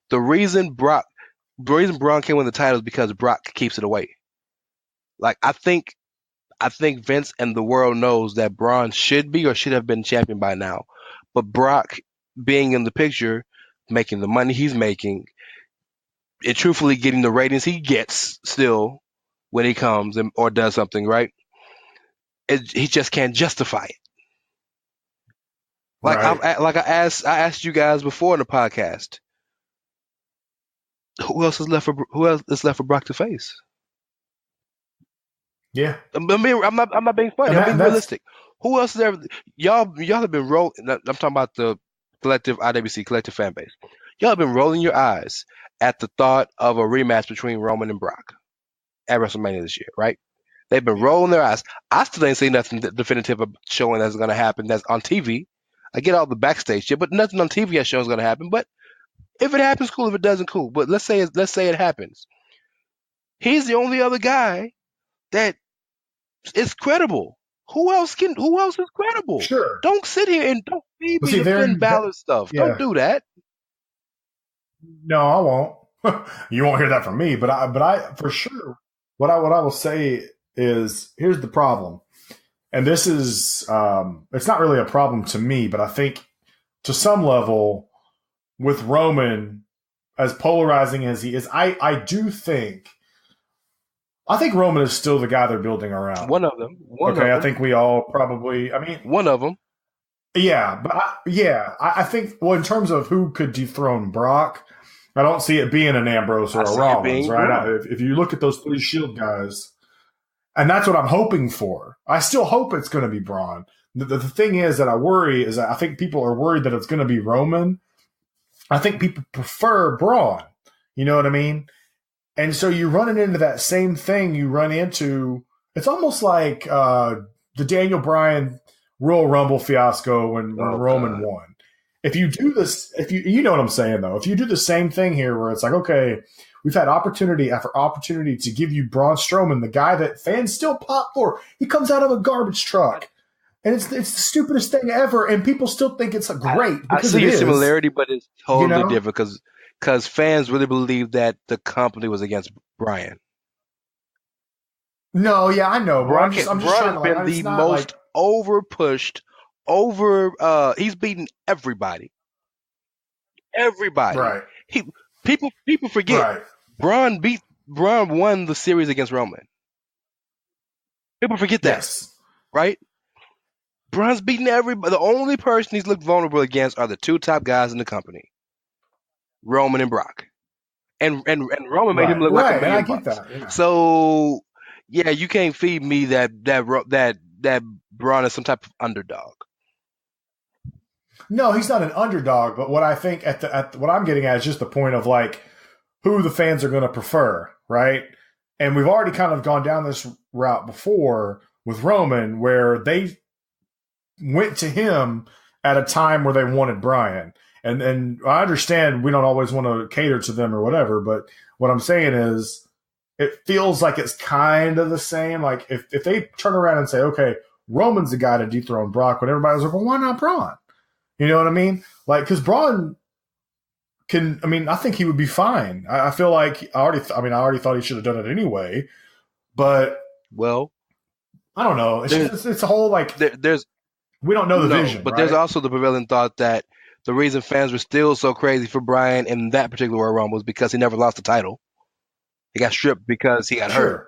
The reason Braun can win the title is because Brock keeps it away. Like I think Vince and the world knows that Braun should be or should have been champion by now. But Brock being in the picture, making the money he's making, and truthfully getting the ratings he gets still when he comes or does something, right? He just can't justify it. Like I asked you guys before in the podcast, who else is left for Brock to face? Yeah, I'm not being funny. I'm being realistic. Who else is there? Y'all have been rolling. I'm talking about the collective IWC collective fan base. Y'all have been rolling your eyes at the thought of a rematch between Roman and Brock at WrestleMania this year, right? They've been rolling their eyes. I still ain't seen nothing definitive showing that's going to happen. That's on TV. I get all the backstage shit, but nothing on TV has shown is going to happen. But if it happens, cool. If it doesn't, cool. But let's say it happens. He's the only other guy that is credible. Who else is credible? Sure. Don't sit here and don't feed me the Finn Balor stuff. Yeah. Don't do that. No, I won't. You won't hear that from me. But I for sure. What I will say is here's the problem, and this is it's not really a problem to me, but I think to some level with Roman, as polarizing as he is, I do think. I think Roman is still the guy they're building around. One of them. I think we all probably. I mean, one of them. Yeah, but I think. Well, in terms of who could dethrone Brock, I don't see it being an Ambrose or a Rollins, right? If you look at those three Shield guys, and that's what I'm hoping for. I still hope it's going to be Braun. The thing is that I worry is that I think people are worried that it's going to be Roman. I think people prefer Braun. You know what I mean? And so you're running into that same thing you run into. It's almost like the Daniel Bryan Royal Rumble fiasco when Roman won. If you do this, you know what I'm saying though. If you do the same thing here, where it's like, okay, we've had opportunity after opportunity to give you Braun Strowman, the guy that fans still pop for. He comes out of a garbage truck, and it's the stupidest thing ever, and people still think it's great. I see a similarity, but it's totally different because fans really believe that the company was against Bryan. No, yeah, I know, bro. I'm just Braun trying to has been the most over-pushed, he's beaten everybody. Everybody. Right. People forget. Right. Braun won the series against Roman. People forget that. Yes. Right? Braun's beating everybody. The only person he's looked vulnerable against are the two top guys in the company, Roman and Brock. And Roman made him look like a million bucks. Yeah. So yeah, you can't feed me that Braun is some type of underdog. No, he's not an underdog. But what I think what I'm getting at is just the point of like who the fans are going to prefer, right? And we've already kind of gone down this route before with Roman, where they went to him at a time where they wanted Bryan. And I understand we don't always want to cater to them or whatever, but what I'm saying is it feels like it's kind of the same. Like if they turn around and say, okay, Roman's the guy to dethrone Brock, but everybody's like, well, why not Braun? You know what I mean? Like, because Braun I think he would be fine. I feel like I already thought he should have done it anyway, but well, I don't know. It's a whole like we don't know the vision, but right? There's also the prevailing thought that the reason fans were still so crazy for Bryan in that particular Royal Rumble was because he never lost the title. He got stripped because he got hurt.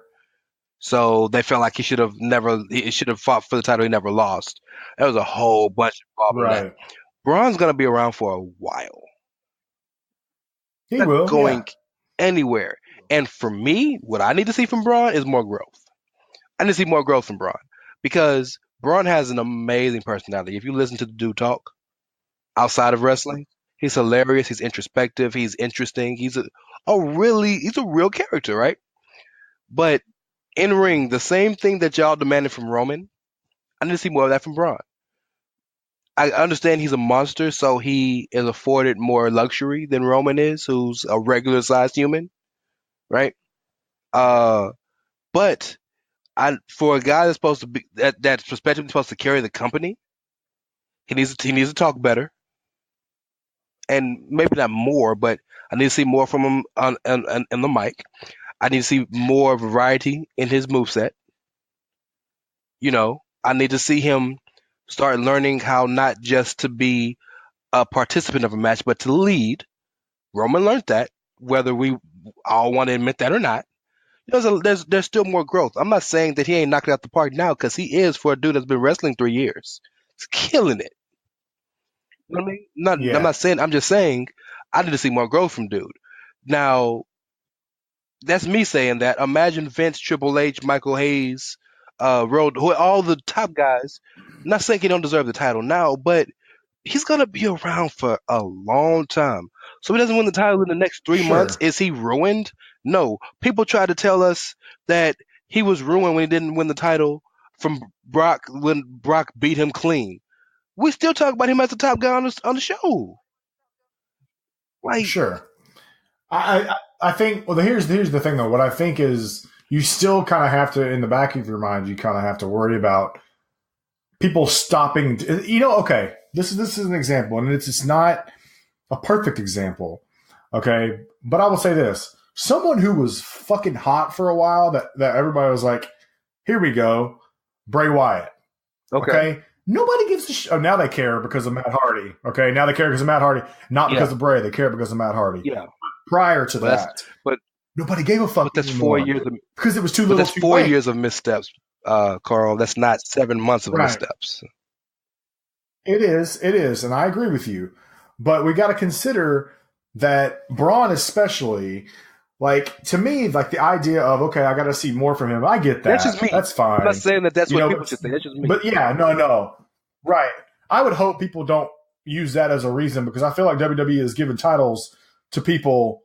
So they felt like he should have fought for the title he never lost. There was a whole bunch of problems. Right. Braun's going to be around for a while. He will. Going anywhere. And for me, what I need to see from Braun is more growth. I need to see more growth from Braun because Braun has an amazing personality. If you listen to the dude talk outside of wrestling, he's hilarious. He's introspective. He's interesting. He's a real character, right? But in ring, the same thing that y'all demanded from Roman, I need to see more of that from Braun. I understand he's a monster, so he is afforded more luxury than Roman is, who's a regular-sized human, right? But for a guy that's supposed to be that's prospectively supposed to carry the company, he needs to talk better, and maybe not more, but I need to see more from him on the mic. I need to see more variety in his moveset. You know, I need to see him start learning how not just to be a participant of a match, but to lead. Roman learned that, whether we all want to admit that or not. There's still more growth. I'm not saying that he ain't knocking out the park now, because he is for a dude that's been wrestling 3 years. He's killing it. You know what I mean? I'm not saying. I'm just saying I need to see more growth from dude. Now, that's me saying that. Imagine Vince, Triple H, Michael Hayes, all the top guys. I'm not saying he don't deserve the title now, but he's gonna be around for a long time. So if he doesn't win the title in the next 3 months, is he ruined? No. People try to tell us that he was ruined when he didn't win the title from Brock when Brock beat him clean. We still talk about him as the top guy on the show. Like, sure. I think. Well, here's the thing though. What I think is you still kind of have to, in the back of your mind, you kind of have to worry about people stopping. You know, okay. This is an example, and it's not a perfect example. Okay, but I will say this: someone who was fucking hot for a while, that everybody was like, "Here we go, Bray Wyatt." Okay. Nobody gives a shit. Oh, now they care because of Matt Hardy. Okay, now they care because of Matt Hardy, not because of Bray. They care because of Matt Hardy. Yeah. Prior to that, but nobody gave a fuck. But that's 4 years because it was too little. That's 4 years of missteps, Karl. That's not 7 months of missteps. It is, and I agree with you. But we got to consider that Braun, especially, like, to me, like the idea of, okay, I got to see more from him. I get that. That's just me. That's fine. I'm not saying that's what people should say. That's just me. But yeah, no. Right. I would hope people don't use that as a reason, because I feel like WWE is giving titles to people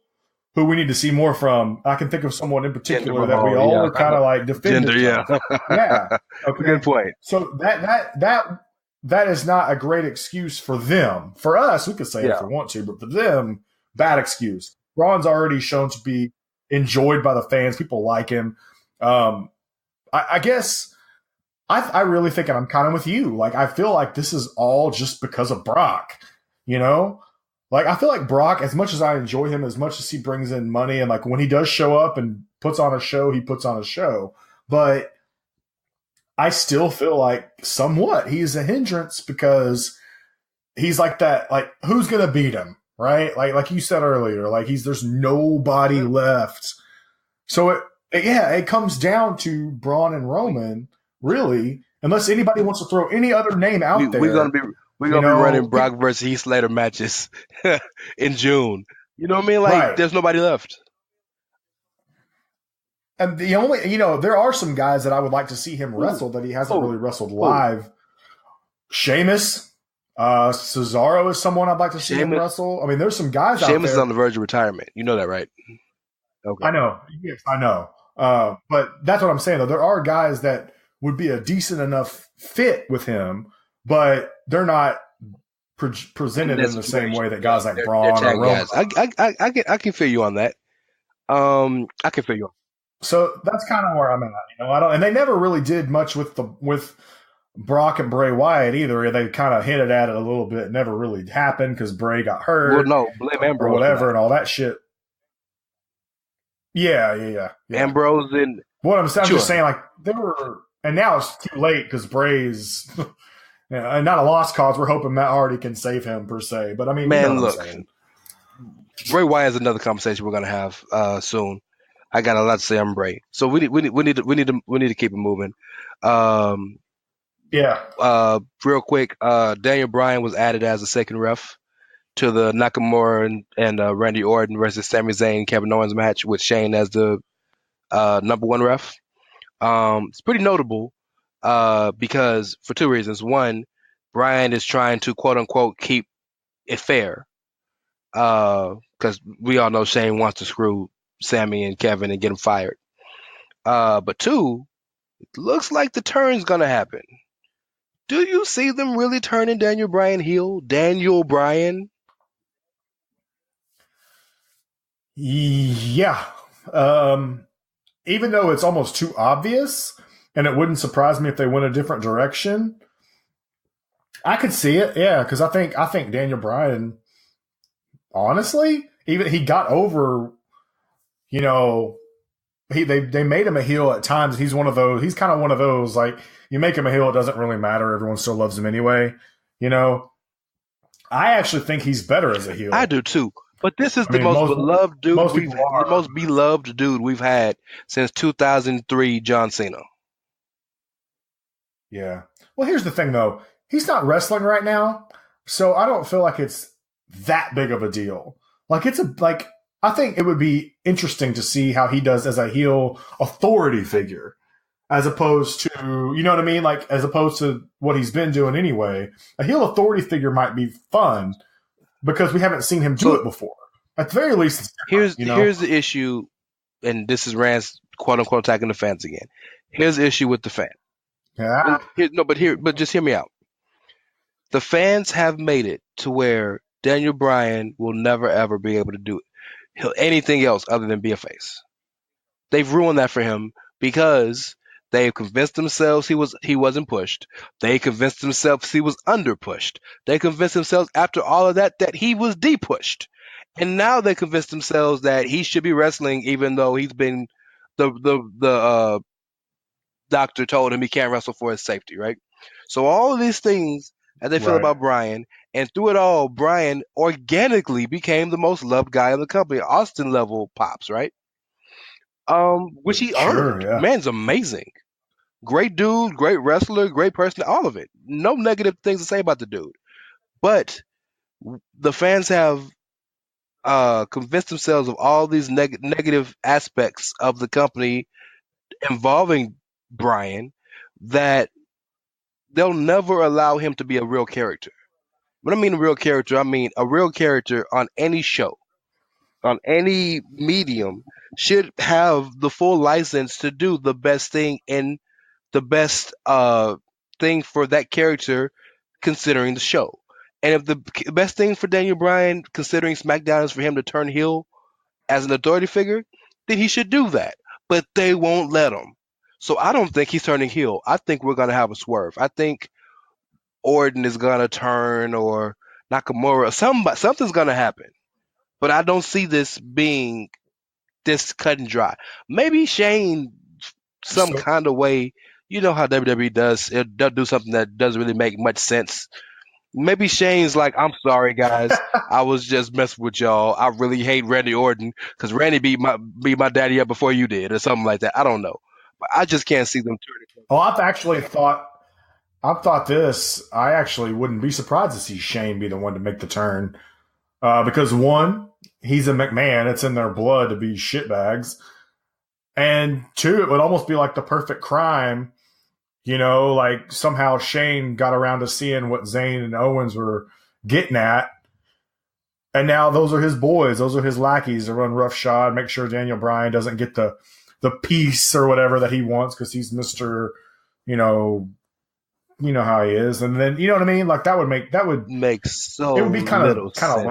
who we need to see more from. I can think of someone in particular that we all are kind of like defending. Yeah. Okay. Good point. So that is not a great excuse for them. For us, we could say it if we want to, but for them, bad excuse. Braun's already shown to be enjoyed by the fans. People like him. I guess I really think, and I'm kind of with you, like, I feel like this is all just because of Brock, you know? Like, I feel like Brock, as much as I enjoy him, as much as he brings in money, and like when he does show up and puts on a show, he puts on a show. But I still feel like somewhat he's a hindrance, because he's like that, like, who's going to beat him, right? Like you said earlier, like there's nobody left. So it comes down to Braun and Roman, really. unless anybody wants to throw any other name out there. We're gonna be running Brock versus Heath Slater matches in June. You know what I mean? Like, Right. There's nobody left. And the only, there are some guys that I would like to see him wrestle that he hasn't really wrestled live. Sheamus, Cesaro is someone I'd like to see him wrestle. I mean, there's some guys out there. Sheamus is on the verge of retirement. You know that, right? Okay. I know. Yes, I know. But that's what I'm saying, though. There are guys that would be a decent enough fit with him, but they're not presented in the same way that guys like Braun or Roman. I can feel you on that. I can feel you on. So that's kind of where I'm at. And they never really did much with Brock and Bray Wyatt either. They kind of hinted at it a little bit. It never really happened because Bray got hurt. Well, no, blame Ambrose or whatever and all that shit. Yeah. Ambrose and what I'm just saying, like they were, and now it's too late because Bray's not a lost cause. We're hoping Matt Hardy can save him per se, but I mean, man, look, Bray Wyatt is another conversation we're gonna have soon. I got a lot to say on Bray, so we need to keep it moving. Real quick, Daniel Bryan was added as a second ref to the Nakamura and Randy Orton versus Sami Zayn Kevin Owens match with Shane as the number one ref. It's pretty notable because for two reasons. One, Bryan is trying to quote unquote keep it fair because we all know Shane wants to screw Sami and Kevin and get them fired. But two, it looks like the turn's gonna happen. Do you see them really turning Daniel Bryan heel? Daniel Bryan? Yeah. Even though it's almost too obvious, and it wouldn't surprise me if they went a different direction, I could see it. Yeah, because I think Daniel Bryan, honestly, even he got over. They made him a heel at times. He's one of those. He's kind of one of those. Like you make him a heel, it doesn't really matter. Everyone still loves him anyway. I actually think he's better as a heel. I do too. But this is the most beloved dude we've had since 2003, John Cena. Yeah. Well, here's the thing, though. He's not wrestling right now, so I don't feel like it's that big of a deal. I think it would be interesting to see how he does as a heel authority figure, as opposed to, you know what I mean? Like, as opposed to what he's been doing anyway. A heel authority figure might be fun because we haven't seen him do it before. At the very least, here's the issue, and this is Rance quote unquote attacking the fans again. Here's the issue with the fan. Yeah. But just hear me out. The fans have made it to where Daniel Bryan will never ever be able to do anything else other than be a face. They've ruined that for him because they've convinced themselves he wasn't pushed. They convinced themselves he was under pushed. They convinced themselves after all of that he was de-pushed. And now they convinced themselves that he should be wrestling even though he's been the doctor told him he can't wrestle for his safety, right? So all of these things as they feel about Bryan, and through it all, Bryan organically became the most loved guy in the company. Austin level pops, right? Which he earned. Yeah. Man's amazing. Great dude, great wrestler, great person, all of it. No negative things to say about the dude. But the fans have convinced themselves of all these negative aspects of the company involving Bryan that they'll never allow him to be a real character. When I mean a real character, I mean a real character on any show, on any medium, should have the full license to do the best thing and the best thing for that character considering the show. And if the best thing for Daniel Bryan considering SmackDown is for him to turn heel as an authority figure, then he should do that. But they won't let him. So I don't think he's turning heel. I think we're going to have a swerve. I think Orton is going to turn or Nakamura. Something's going to happen. But I don't see this being this cut and dry. Maybe Shane, some kind of way, you know how WWE does. They'll do something that doesn't really make much sense. Maybe Shane's like, I'm sorry, guys. I was just messing with y'all. I really hate Randy Orton because Randy beat my daddy up before you did or something like that. I don't know. But I just can't see them turning. Well, I've actually thought I've thought this. I actually wouldn't be surprised to see Shane be the one to make the turn. Because one, he's a McMahon. It's in their blood to be shitbags. And two, it would almost be like the perfect crime. Like somehow Shane got around to seeing what Zayn and Owens were getting at. And now those are his boys. Those are his lackeys to run roughshod, make sure Daniel Bryan doesn't get the piece or whatever that he wants because he's Mr. You know how he is. And then, you know what I mean? Like that would make so it would be kind of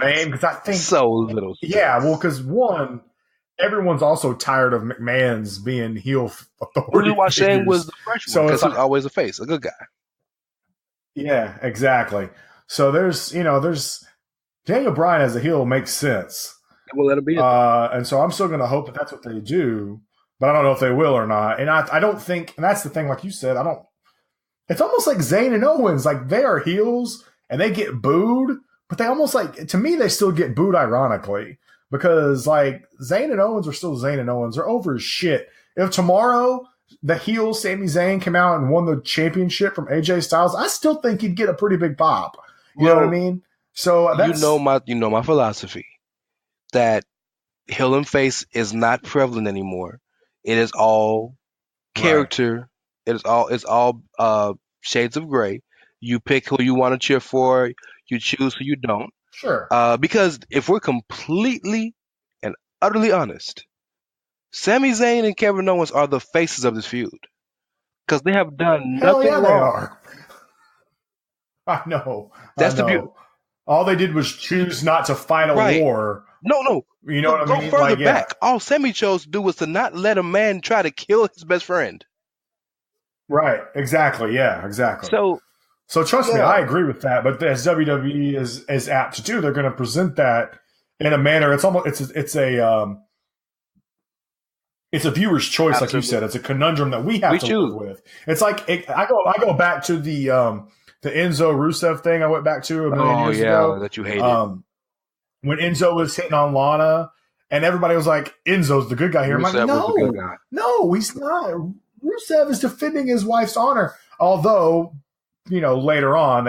lame because I think so little sense. Yeah, well, because one, everyone's also tired of McMahon's being heel authority. Really, why Shane was the fresh one because he's always a face, a good guy. Yeah, exactly. So there's Daniel Bryan as a heel makes sense. We'll let it be. And so I'm still going to hope that that's what they do, but I don't know if they will or not. And I don't think, and that's the thing, like you said, it's almost like Zayn and Owens, like they are heels and they get booed, but they almost like, to me, they still get booed ironically because like Zayn and Owens are still Zayn and Owens. They're over as shit. If tomorrow the heel Sami Zayn came out and won the championship from AJ Styles, I still think he'd get a pretty big pop. You know what I mean? So that's, you know my philosophy that heel and face is not prevalent anymore. It is all character. Right. It's all shades of gray. You pick who you want to cheer for. You choose who you don't. Sure. Because if we're completely and utterly honest, Sami Zayn and Kevin Owens are the faces of this feud because they have done nothing wrong. They are. I know. That's the beauty. All they did was choose not to fight a war. No. You know what I mean? Go further back. All Sami chose to do was to not let a man try to kill his best friend. Right. Exactly. Yeah. Exactly. So trust me, I agree with that. But as WWE is apt to do, they're going to present that in a manner. It's almost it's a viewer's choice, like you said. It's a conundrum that we have to live with. It's like I go back to the Enzo Rusev thing I went back to a million years ago. That you hated. When Enzo was hitting on Lana, and everybody was like, Enzo's the good guy here. Rusev I'm like, no, he's not. Rusev is defending his wife's honor. Although, later on,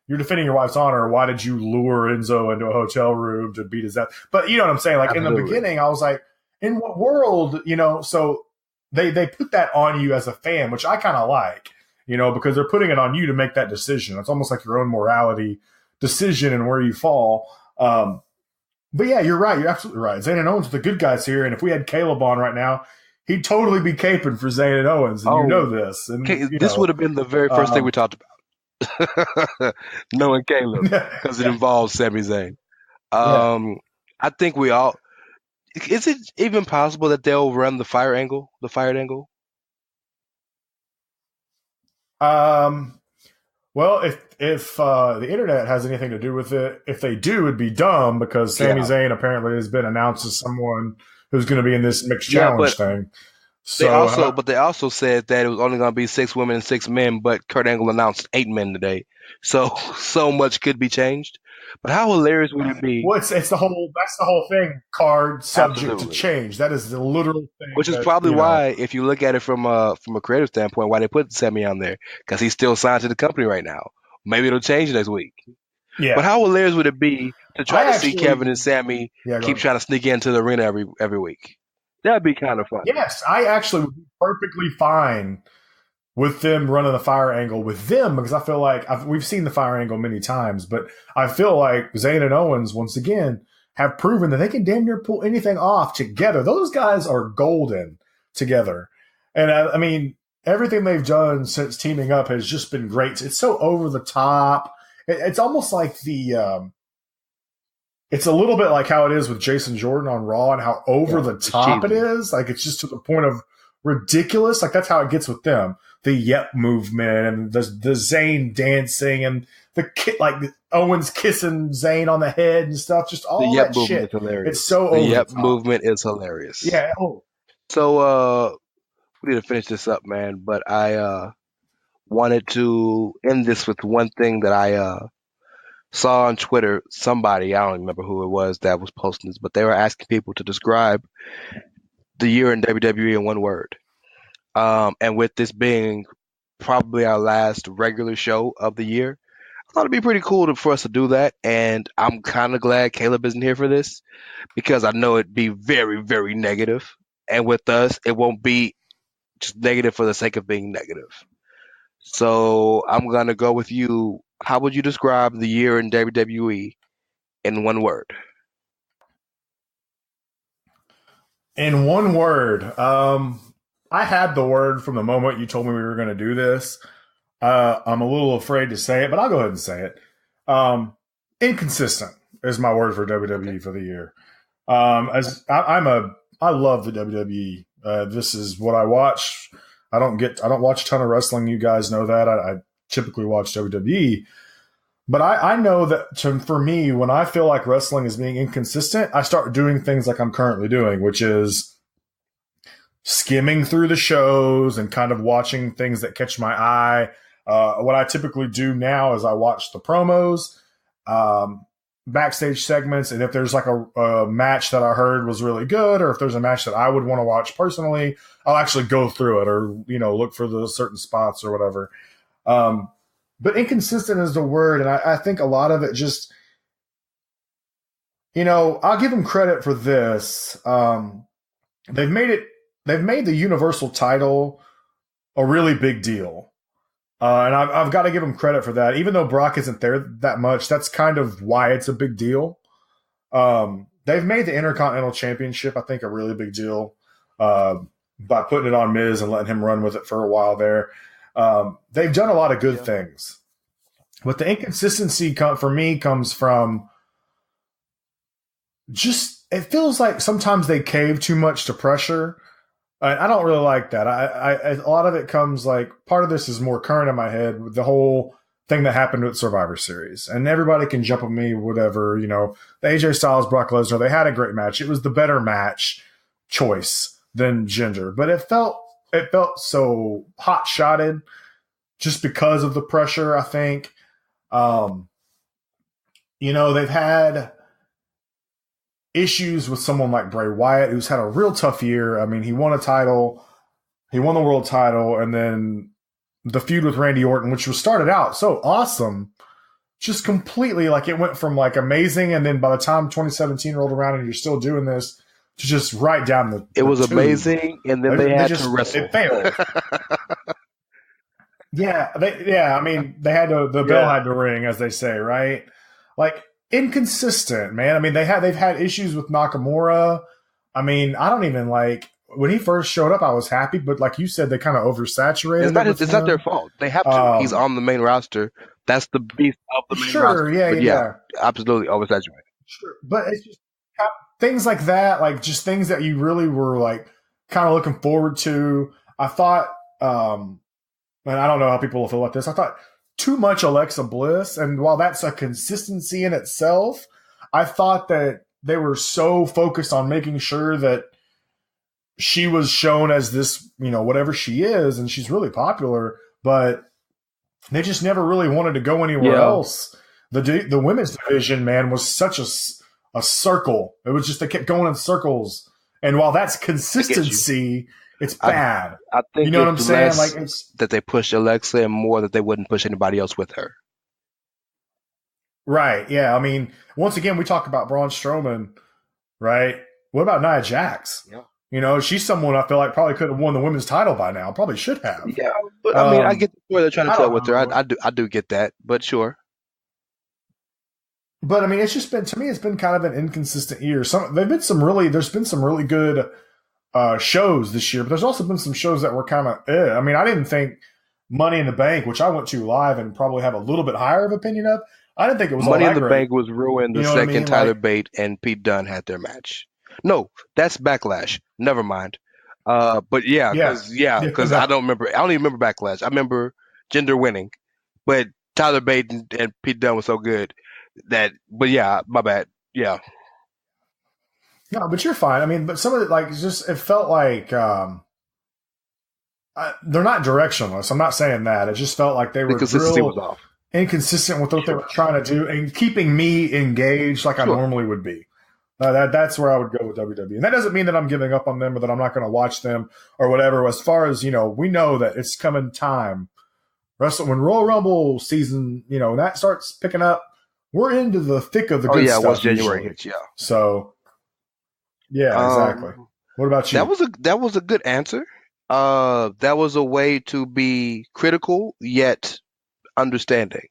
you're defending your wife's honor. Why did you lure Enzo into a hotel room to beat his ass? But you know what I'm saying? Like Absolutely. In the beginning, I was like, in what world, so they put that on you as a fan, which I kind of like. Because they're putting it on you to make that decision. It's almost like your own morality decision and where you fall. But yeah, you're right. You're absolutely right. Zayn and Owens are the good guys here. And if we had Caleb on right now, he'd totally be caping for Zayn and Owens. And you know this. And, this would have been the very first thing we talked about. Knowing Caleb, because it involves Sami Zayn. I think we all... Is it even possible that they'll run the fired angle? Well, if the internet has anything to do with it, if they do, it'd be dumb because Sami Zayn apparently has been announced as someone who's going to be in this mixed challenge thing. So, they also said that it was only going to be 6 women and 6 men, but Kurt Angle announced 8 men today. So much could be changed. But how hilarious would it be? Well, that's the whole thing. Card subject to change. That is the literal thing. Which is probably why, if you look at it from a creative standpoint, why they put Sami on there, because he's still signed to the company right now. Maybe it'll change next week. Yeah. But how hilarious would it be to try to see Kevin and Sami keep trying to sneak into the arena every week? That'd be kind of fun. Yes, I actually would be perfectly fine with them running the fire angle with them because I feel like we've seen the fire angle many times, but I feel like Zayn and Owens, once again, have proven that they can damn near pull anything off together. Those guys are golden together. And I mean, everything they've done since teaming up has just been great. It's so over the top. It's almost like it's a little bit like how it is with Jason Jordan on Raw and how over the top it is. Like it's just to the point of ridiculous. Like that's how it gets with them. The yep movement and the Zayn dancing and Owens kissing Zayn on the head and stuff. Just all that shit. Is hilarious. It's so over the top. Movement is hilarious. Yeah. So we need to finish this up, man. But I wanted to end this with one thing that I saw on Twitter. Somebody, I don't remember who it was that was posting this, but they were asking people to describe the year in WWE in one word. And with this being probably our last regular show of the year. I thought it'd be pretty cool for us to do that, and I'm kind of glad Caleb isn't here for this because I know it'd be very, very negative. And with us, it won't be just negative for the sake of being negative. So I'm gonna go with you. How would you describe the year in WWE in one word? In one word, I had the word from the moment you told me we were going to do this. I'm a little afraid to say it, but I'll go ahead and say it. Inconsistent is my word for WWE for the year. I love the WWE. This is what I watch. I don't watch a ton of wrestling. You guys know that. I typically watch WWE. But I know that for me, when I feel like wrestling is being inconsistent, I start doing things like I'm currently doing, which is skimming through the shows and kind of watching things that catch my eye. What I typically do now is I watch the promos, backstage segments, and if there's like a match that I heard was really good, or if there's a match that I would want to watch personally, I'll actually go through it or, look for the certain spots or whatever. But inconsistent is the word, and I think a lot of it just, I'll give them credit for this. They've made the Universal title a really big deal. And I've got to give them credit for that. Even though Brock isn't there that much, that's kind of why it's a big deal. They've made the Intercontinental Championship, I think, a really big deal by putting it on Miz and letting him run with it for a while there. They've done a lot of good things. But the inconsistency for me comes from just – it feels like sometimes they cave too much to pressure. I don't really like that. A lot of it comes like – part of this is more current in my head with the whole thing that happened with Survivor Series. And everybody can jump on me, whatever. The AJ Styles, Brock Lesnar, they had a great match. It was the better match choice than Jinder. But it felt so hot-shotted just because of the pressure, I think. They've had issues with someone like Bray Wyatt, who's had a real tough year. I mean, he won a title, he won the world title, and then the feud with Randy Orton, which was started out so awesome, just completely like it went from like amazing, and then by the time 2017 rolled around and you're still doing this, to just right down the It was tube. Amazing, and then they had to wrestle. It failed. I mean, they had the bell had to ring, as they say, right? Like, inconsistent, man. I mean, they've had issues with Nakamura. I mean, I don't even like when he first showed up. I was happy, but like you said, they kind of oversaturated. It's not their fault. They have to. He's on the main roster. That's the beast of the main roster. Yeah, absolutely oversaturated. Sure, but it's just things like that, like just things that you really were like kind of looking forward to. I thought. And I don't know how people will feel about this. I thought too much Alexa Bliss, and while that's a consistency in itself, I thought that they were so focused on making sure that she was shown as this, whatever she is, and she's really popular, but they just never really wanted to go anywhere else. The women's division, man, was such a circle. It was just they kept going in circles, and while that's consistency, it's bad. I think you know what I'm saying? Like it's that they push Alexa and more that they wouldn't push anybody else with her. Right. Yeah. I mean, once again, we talk about Braun Strowman, right? What about Nia Jax? Yeah. She's someone I feel like probably could have won the women's title by now. Probably should have. Yeah. But I mean, I get where they're trying to play with her. I do get that, but sure. But I mean, it's just been, to me, it's been kind of an inconsistent year. There's been some really good shows this year, but there's also been some shows that were kind of I mean, I didn't think Money in the Bank, which I went to live and probably have a little bit higher of opinion of, I didn't think it was Money all in the great. Bank was ruined the second Tyler Bate and Pete Dunne had their match. No, that's Backlash. Never mind. But because I don't remember. I don't even remember Backlash. I remember Jinder winning, but Tyler Bate and Pete Dunne was so good that. But yeah, my bad. Yeah. No, but you're fine. I mean, but some of it, like, just it felt like they're not directionless. I'm not saying that. It just felt like they were real inconsistent with what they were trying to do and keeping me engaged like I normally would be. That's where I would go with WWE. And that doesn't mean that I'm giving up on them or that I'm not going to watch them or whatever. As far as, we know that it's coming time when Royal Rumble season, when that starts picking up, we're into the thick of the good stuff. Once January hits, So, exactly. What about you? That was a good answer. That was a way to be critical yet understanding.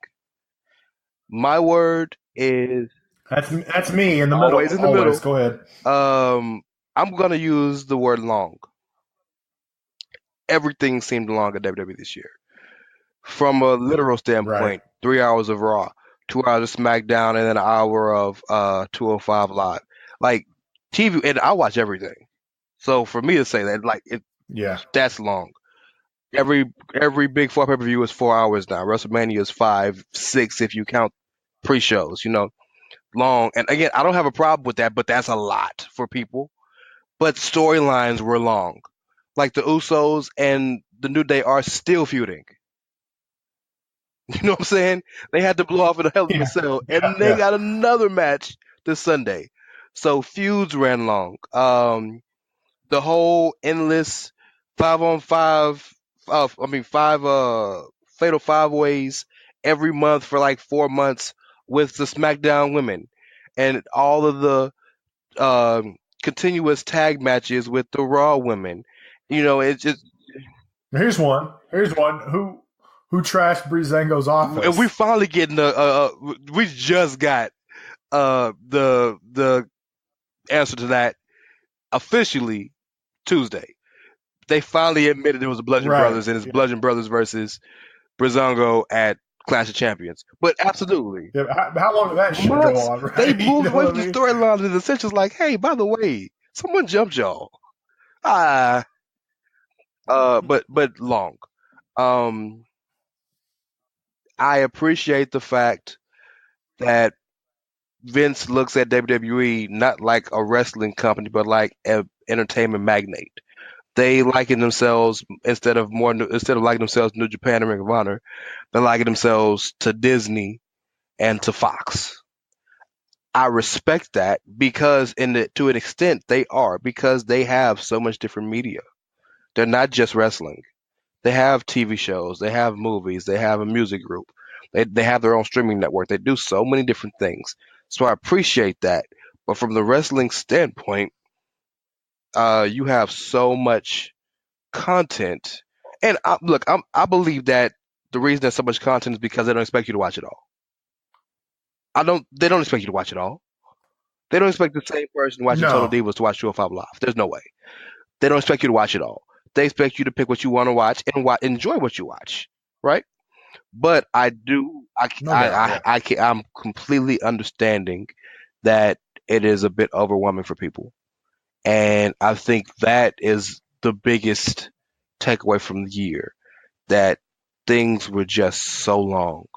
My word is that's me in the middle. Always in the middle. Go ahead. I'm gonna use the word long. Everything seemed long at WWE this year. From a literal standpoint, Right. 3 hours of Raw, 2 hours of SmackDown, and then an hour of 205 Live. Like TV, and I watch everything. So for me to say that, that's long. Every big four pay-per-view is 4 hours now. WrestleMania is 5, 6 if you count pre-shows. Long. And again, I don't have a problem with that, but that's a lot for people. But storylines were long. Like the Usos and the New Day are still feuding. You know what I'm saying? They had to blow off in a Hell in a Cell, and they got another match this Sunday. So feuds ran long. The whole endless 5-on-5, five fatal 5-ways every month for like 4 months with the SmackDown women, and all of the continuous tag matches with the Raw women. It's just. Here's one. Who trashed Breezango's office? And we finally getting we just got the answer to that officially Tuesday. They finally admitted it was the Bludgeon Brothers, and it's Bludgeon Brothers versus Breezango at Clash of Champions. But absolutely. Yeah, how long did that shit go on? Right? They moved away from the storyline, and it's just like, hey, by the way, someone jumped y'all. But long. I appreciate the fact that Vince looks at WWE not like a wrestling company, but like an entertainment magnate. They liken themselves instead of liking themselves to New Japan and Ring of Honor, they're liking themselves to Disney and to Fox. I respect that because to an extent they are, because they have so much different media. They're not just wrestling. They have TV shows, they have movies, they have a music group, they have their own streaming network. They do so many different things. So I appreciate that. But from the wrestling standpoint, you have so much content. And I believe that the reason there's so much content is because they don't expect you to watch it all. They don't expect you to watch it all. They don't expect the same person watching Total Divas to watch 205 Live. There's no way. They don't expect you to watch it all. They expect you to pick what you want to watch and enjoy what you watch, right? But I'm completely understanding that it is a bit overwhelming for people. And I think that is the biggest takeaway from the year, that things were just so long.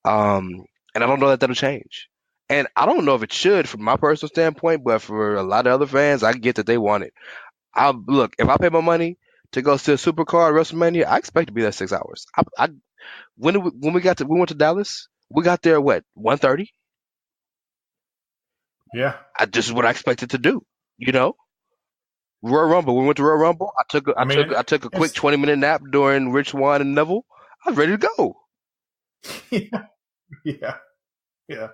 And I don't know that that'll change. And I don't know if it should from my personal standpoint, but for a lot of other fans, I get that they want it. If I pay my money to go see a supercard at WrestleMania, I expect to be there 6 hours. When we went to Dallas, we got there at 1:30? Yeah. This is what I expected to do. Royal Rumble. We went to Royal Rumble. I took a quick 20-minute nap during Rich Swann and Neville. I was ready to go. Yeah.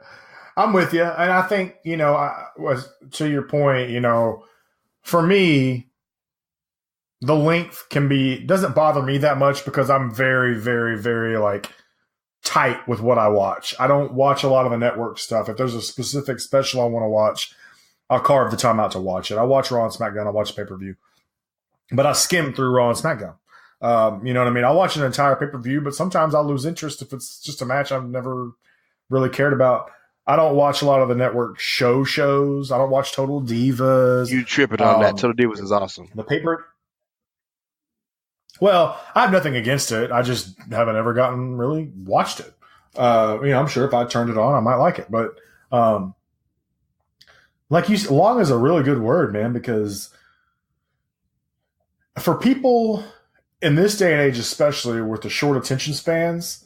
I'm with you, and I think to your point. For me, the length doesn't bother me that much because I'm very, very, very tight with what I watch. I don't watch a lot of the network stuff. If there's a specific special I want to watch, I'll carve the time out to watch it. I watch Raw and SmackDown. I watch pay-per-view. But I skim through Raw and SmackDown. You know what I mean? I'll watch an entire pay-per-view, but sometimes I'll lose interest if it's just a match I've never really cared about. I don't watch a lot of the network shows. I don't watch Total Divas. You tripping on that. Total Divas is awesome. The paper. Well, I have nothing against it. I just haven't ever really watched it. I'm sure if I turned it on, I might like it. But long is a really good word, man, because for people in this day and age, especially with the short attention spans,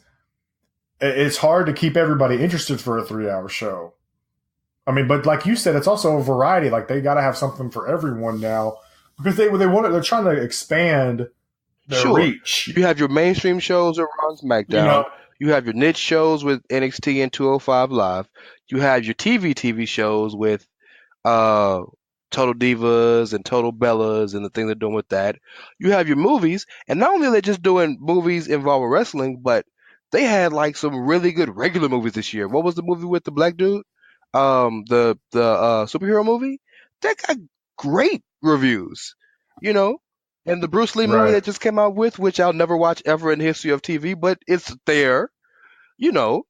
it's hard to keep everybody interested for a 3-hour show. I mean, but like you said, it's also a variety. Like they got to have something for everyone now because they're trying to expand their reach. You have your mainstream shows on Raw and SmackDown. You have your niche shows with NXT and 205 Live. You have your TV shows with Total Divas and Total Bellas and the thing they're doing with that. You have your movies, and not only are they just doing movies involving wrestling, but they had like some really good regular movies this year. What was the movie with the black dude? The superhero movie? That got great reviews, you know? And the Bruce Lee movie that just came out with, which I'll never watch ever in the history of TV, but it's there, you know?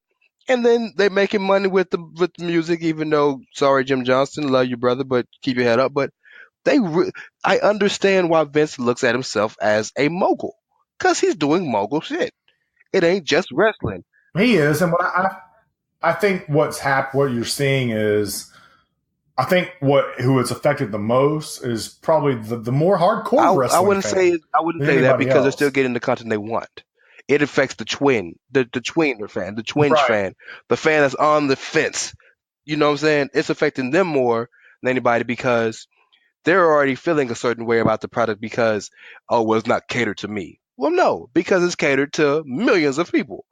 And then they're making money with the music, even though, sorry, Jim Johnston, love you, brother, but keep your head up. But I understand why Vince looks at himself as a mogul, because he's doing mogul shit. It ain't just wrestling. He is, and what I think what you're seeing is, I think who it's affected the most is probably the more hardcore wrestling. I wouldn't say that because they're still getting the content they want. It affects the tweener fan, the twinge fan, the fan that's on the fence. You know what I'm saying? It's affecting them more than anybody because they're already feeling a certain way about the product because, it's not catered to me. Well, no, because it's catered to millions of people.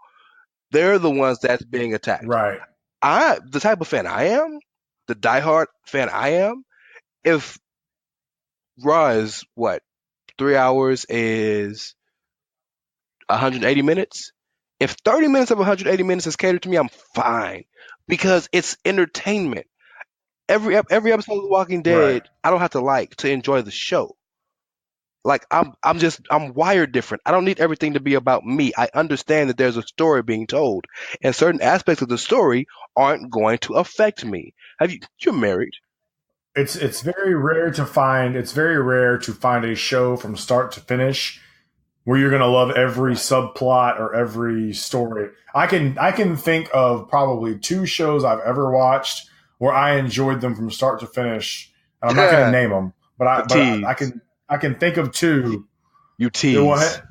They're the ones that's being attacked. Right. The type of fan I am, the diehard fan I am, if Raw is 3 hours is 180 minutes. If 30 minutes of 180 minutes is catered to me, I'm fine because it's entertainment. Every episode of The Walking Dead, I don't have to enjoy the show. Like I'm wired different. I don't need everything to be about me. I understand that there's a story being told, and certain aspects of the story aren't going to affect me. You're married? It's very rare to find. It's very rare to find a show from start to finish where you're going to love every subplot or every story. I can think of probably 2 shows I've ever watched where I enjoyed them from start to finish. And I'm not going to name them, but I can think of 2. You tease. What?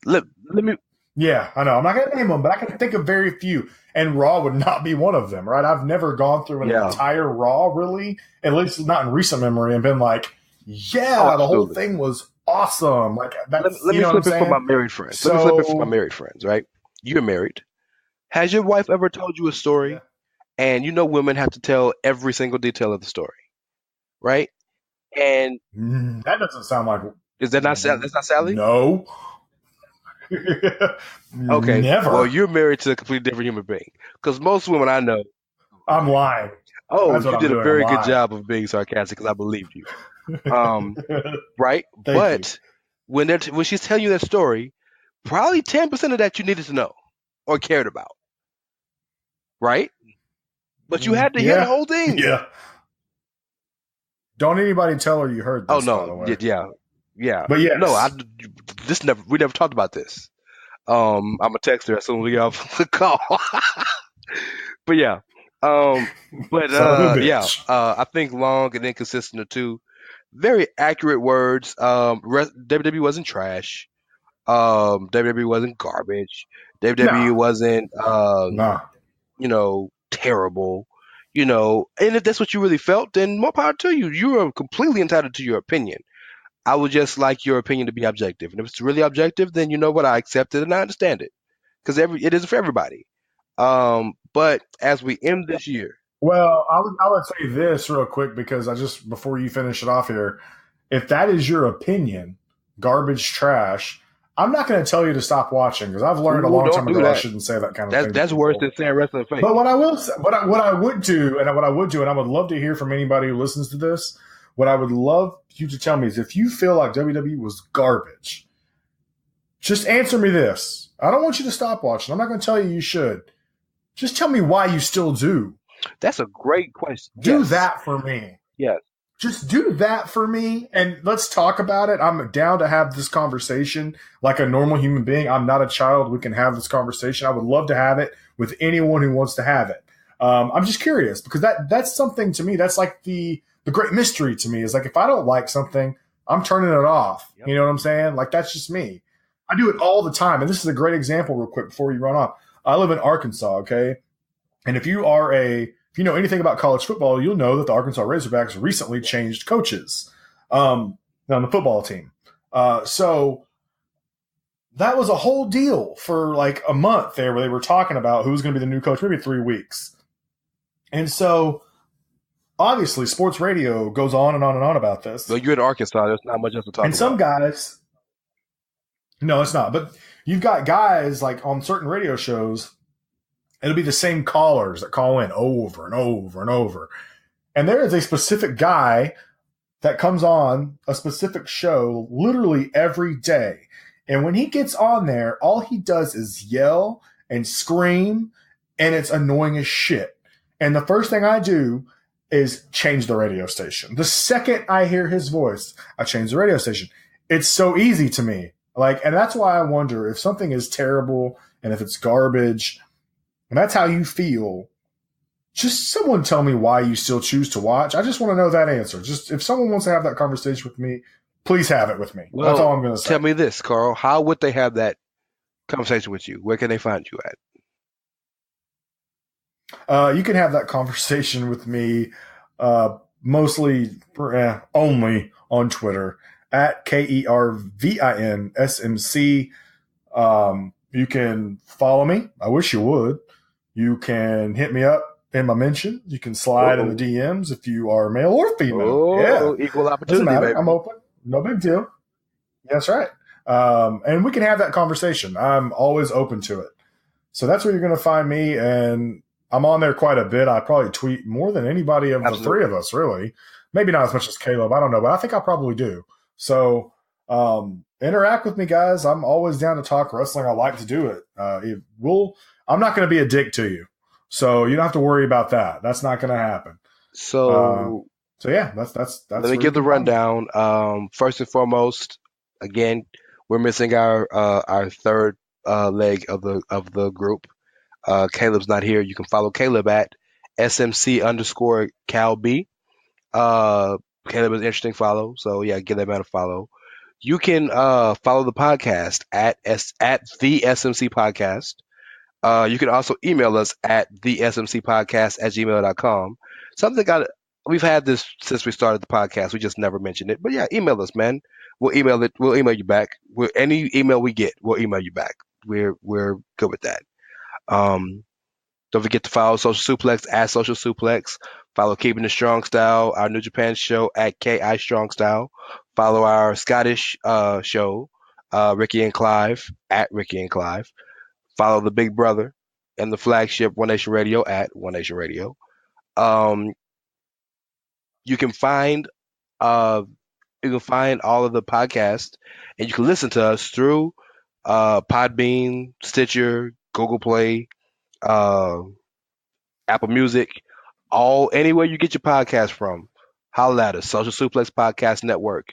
Let me. Yeah, I know. I'm not going to name them, but I can think of very few. And Raw would not be one of them, right? I've never gone through an entire Raw, really, at least not in recent memory, and been like, the whole thing was awesome. Like that's, let me flip it for my married friends. Let me flip it for my married friends, right? You're married. Has your wife ever told you a story? And women have to tell every single detail of the story, right? And that doesn't sound like. Is that not Sally? That's not Sally? No. Okay. Never. Well, you're married to a completely different human being. Because most women I know. I'm lying. Oh, you did a very good job of being sarcastic because I believed you. Right? But when she's telling you that story, probably 10% of that you needed to know or cared about. Right? But you had to hear the whole thing. Yeah. Don't anybody tell her you heard this. Oh no! By the way. Yeah. But yes. No, we never talked about this. I'm gonna text her as soon as we get off the call. But yeah. I think long and inconsistent are 2 very accurate words. WWE wasn't trash. WWE wasn't garbage. WWE wasn't terrible. And if that's what you really felt, then more power to you. You are completely entitled to your opinion. I would just like your opinion to be objective. And if it's really objective, then you know what? I accept it and I understand it. Because it isn't for everybody. But as we end this year. Well, I would say this real quick because before you finish it off here, if that is your opinion, garbage, trash, I'm not going to tell you to stop watching because I've learned a long time ago I shouldn't say that kind of thing. That's worse than saying wrestling fake. But what I will say, what I would do, and I would love to hear from anybody who listens to this, what I would love you to tell me is if you feel like WWE was garbage, just answer me this. I don't want you to stop watching. I'm not going to tell you should. Just tell me why you still do. That's a great question. Do that for me. Yes. Just do that for me, and let's talk about it. I'm down to have this conversation like a normal human being. I'm not a child. We can have this conversation. I would love to have it with anyone who wants to have it. I'm just curious because that's something to me. That's like the great mystery to me is like if I don't like something, I'm turning it off. Yep. You know what I'm saying? Like that's just me. I do it all the time, and this is a great example real quick before you run off. I live in Arkansas, okay? And if you know anything about college football, you'll know that the Arkansas Razorbacks recently changed coaches on the football team. So that was a whole deal for like a month there where they were talking about who was going to be the new coach, maybe 3 weeks. And so obviously sports radio goes on and on and on about this. So you're in Arkansas. There's not much else to talk about. And some guys, no, it's not. But you've got guys like on certain radio shows, it'll be the same callers that call in over and over and over. And there is a specific guy that comes on a specific show literally every day. And when he gets on there, all he does is yell and scream, and it's annoying as shit. And the first thing I do is change the radio station. The second I hear his voice, I change the radio station. It's so easy to me. And that's why I wonder if something is terrible and if it's garbage, and that's how you feel, just someone tell me why you still choose to watch. I just want to know that answer. Just if someone wants to have that conversation with me, please have it with me. Well, that's all I'm going to say. Tell me this, Karl. How would they have that conversation with you? Where can they find you at? You can have that conversation with me mostly only on Twitter at KERVIN SMC. You can follow me. I wish you would. You can hit me up in my mention. You can slide in the DMs if you are male or female. Equal opportunity, baby. I'm open. No big deal. That's right. And we can have that conversation. I'm always open to it. So that's where you're going to find me. And I'm on there quite a bit. I probably tweet more than anybody of the three of us, really. Maybe not as much as Caleb. I don't know, but I think I probably do. So interact with me, guys. I'm always down to talk wrestling. I like to do it. I'm not going to be a dick to you. So you don't have to worry about that. That's not going to happen. So yeah, that's. Let me give the rundown. First and foremost, again, we're missing our third leg of the group. Caleb's not here. You can follow Caleb at SMC_CalB. Caleb is an interesting follow. So yeah, give that man a follow. You can follow the podcast at the SMC Podcast. You can also email us at thesmcpodcast@gmail.com. Something we've had this since we started the podcast. We just never mentioned it. But yeah, email us, man. We'll email it. We'll email you back. Any email we get, we'll email you back. We're good with that. Don't forget to follow Social Suplex at Social Suplex. Follow Keeping It Strong Style, our New Japan show at KI Strong Style. Follow our Scottish show, Ricky and Clive at Ricky and Clive. Follow the Big Brother and the flagship One Nation Radio at One Nation Radio. You can find all of the podcasts, and you can listen to us through Podbean, Stitcher, Google Play, Apple Music, anywhere you get your podcast from. Holla at us, Social Suplex Podcast Network.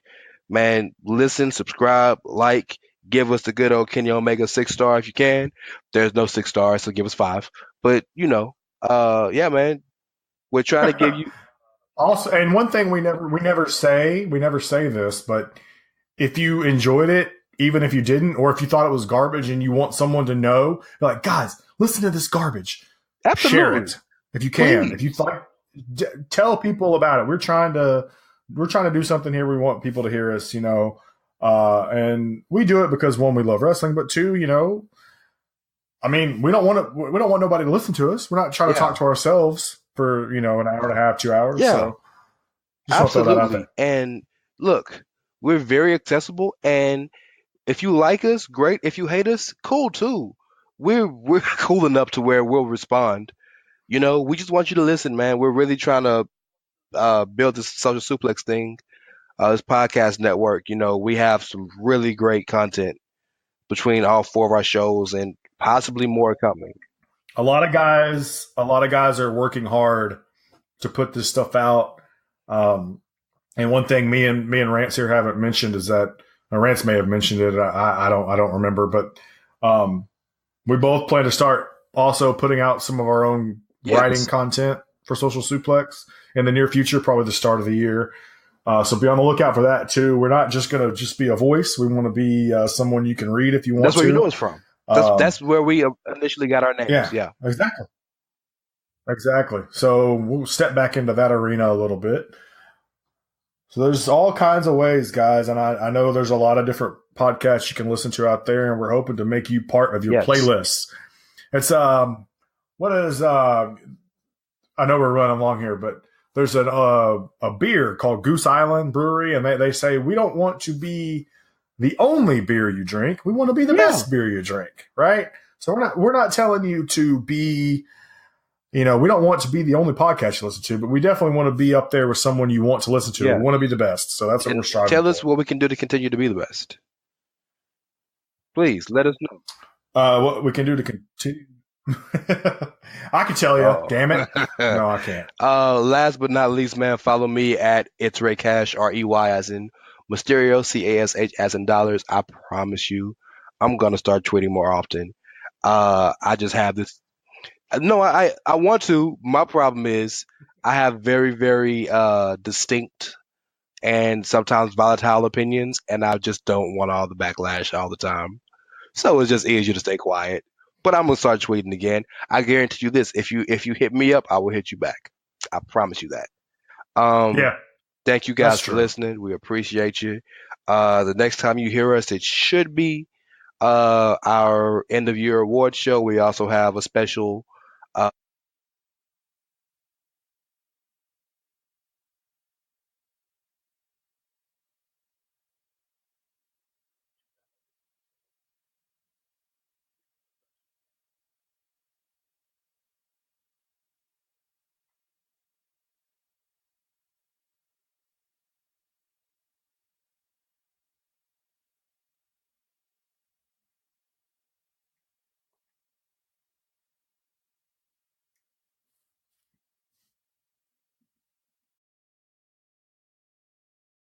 Man, listen, subscribe, like, give us the good old Kenny Omega 6-star if you can. There's no 6 stars, so give us 5. But yeah, man, we're trying to give you. Also, and one thing we never say this, but if you enjoyed it, even if you didn't, or if you thought it was garbage and you want someone to know, you're like, guys, listen to this garbage. Absolutely. Share it if you can. Please. If you like, tell people about it. We're trying to do something here. We want people to hear us, and we do it because one, we love wrestling, but two, I mean, we don't want nobody to listen to us. We're not trying to talk to ourselves for an hour and a half, 2 hours. Yeah, so absolutely. And look, we're very accessible, and if you like us, great. If you hate us, cool too. We're cool enough to where we'll respond. We just want you to listen, man. We're really trying to build this Social Suplex thing, this podcast network. We have some really great content between all 4 of our shows, and possibly more coming. A lot of guys are working hard to put this stuff out. And one thing me and Rance here haven't mentioned is that Rance may have mentioned it. I don't remember, but we both plan to start also putting out some of our own writing content for Social Suplex in the near future, probably the start of the year. So be on the lookout for that too. We're not just going to just be a voice. We want to be someone you can read if you want to. That's where you know us from. That's where we initially got our names. Yeah, exactly. So we'll step back into that arena a little bit. So there's all kinds of ways, guys, and I know there's a lot of different podcasts you can listen to out there, and we're hoping to make you part of your playlists. It's what is I know we're running long here, but there's a beer called Goose Island Brewery, and they say we don't want to be the only beer you drink. We want to be the best beer you drink, right? So we're not telling you to be, we don't want to be the only podcast you listen to, but we definitely want to be up there with someone you want to listen to. Yeah. We want to be the best. So that's what we're striving for. Tell us what we can do to continue to be the best. Please let us know. What we can do to continue. I can tell you, damn it. No, I can't. Last but not least, man, follow me at It's Ray Cash, REY as in Mysterio, CASH as in dollars. I promise you, I'm gonna start tweeting more often. I just have this. No, I want to. My problem is I have very, very distinct and sometimes volatile opinions, and I just don't want all the backlash all the time. So it's just easier to stay quiet. But I'm gonna start tweeting again. I guarantee you this: if you hit me up, I will hit you back. I promise you that. Yeah. Thank you guys for listening. We appreciate you. The next time you hear us, it should be our end of year award show. We also have a special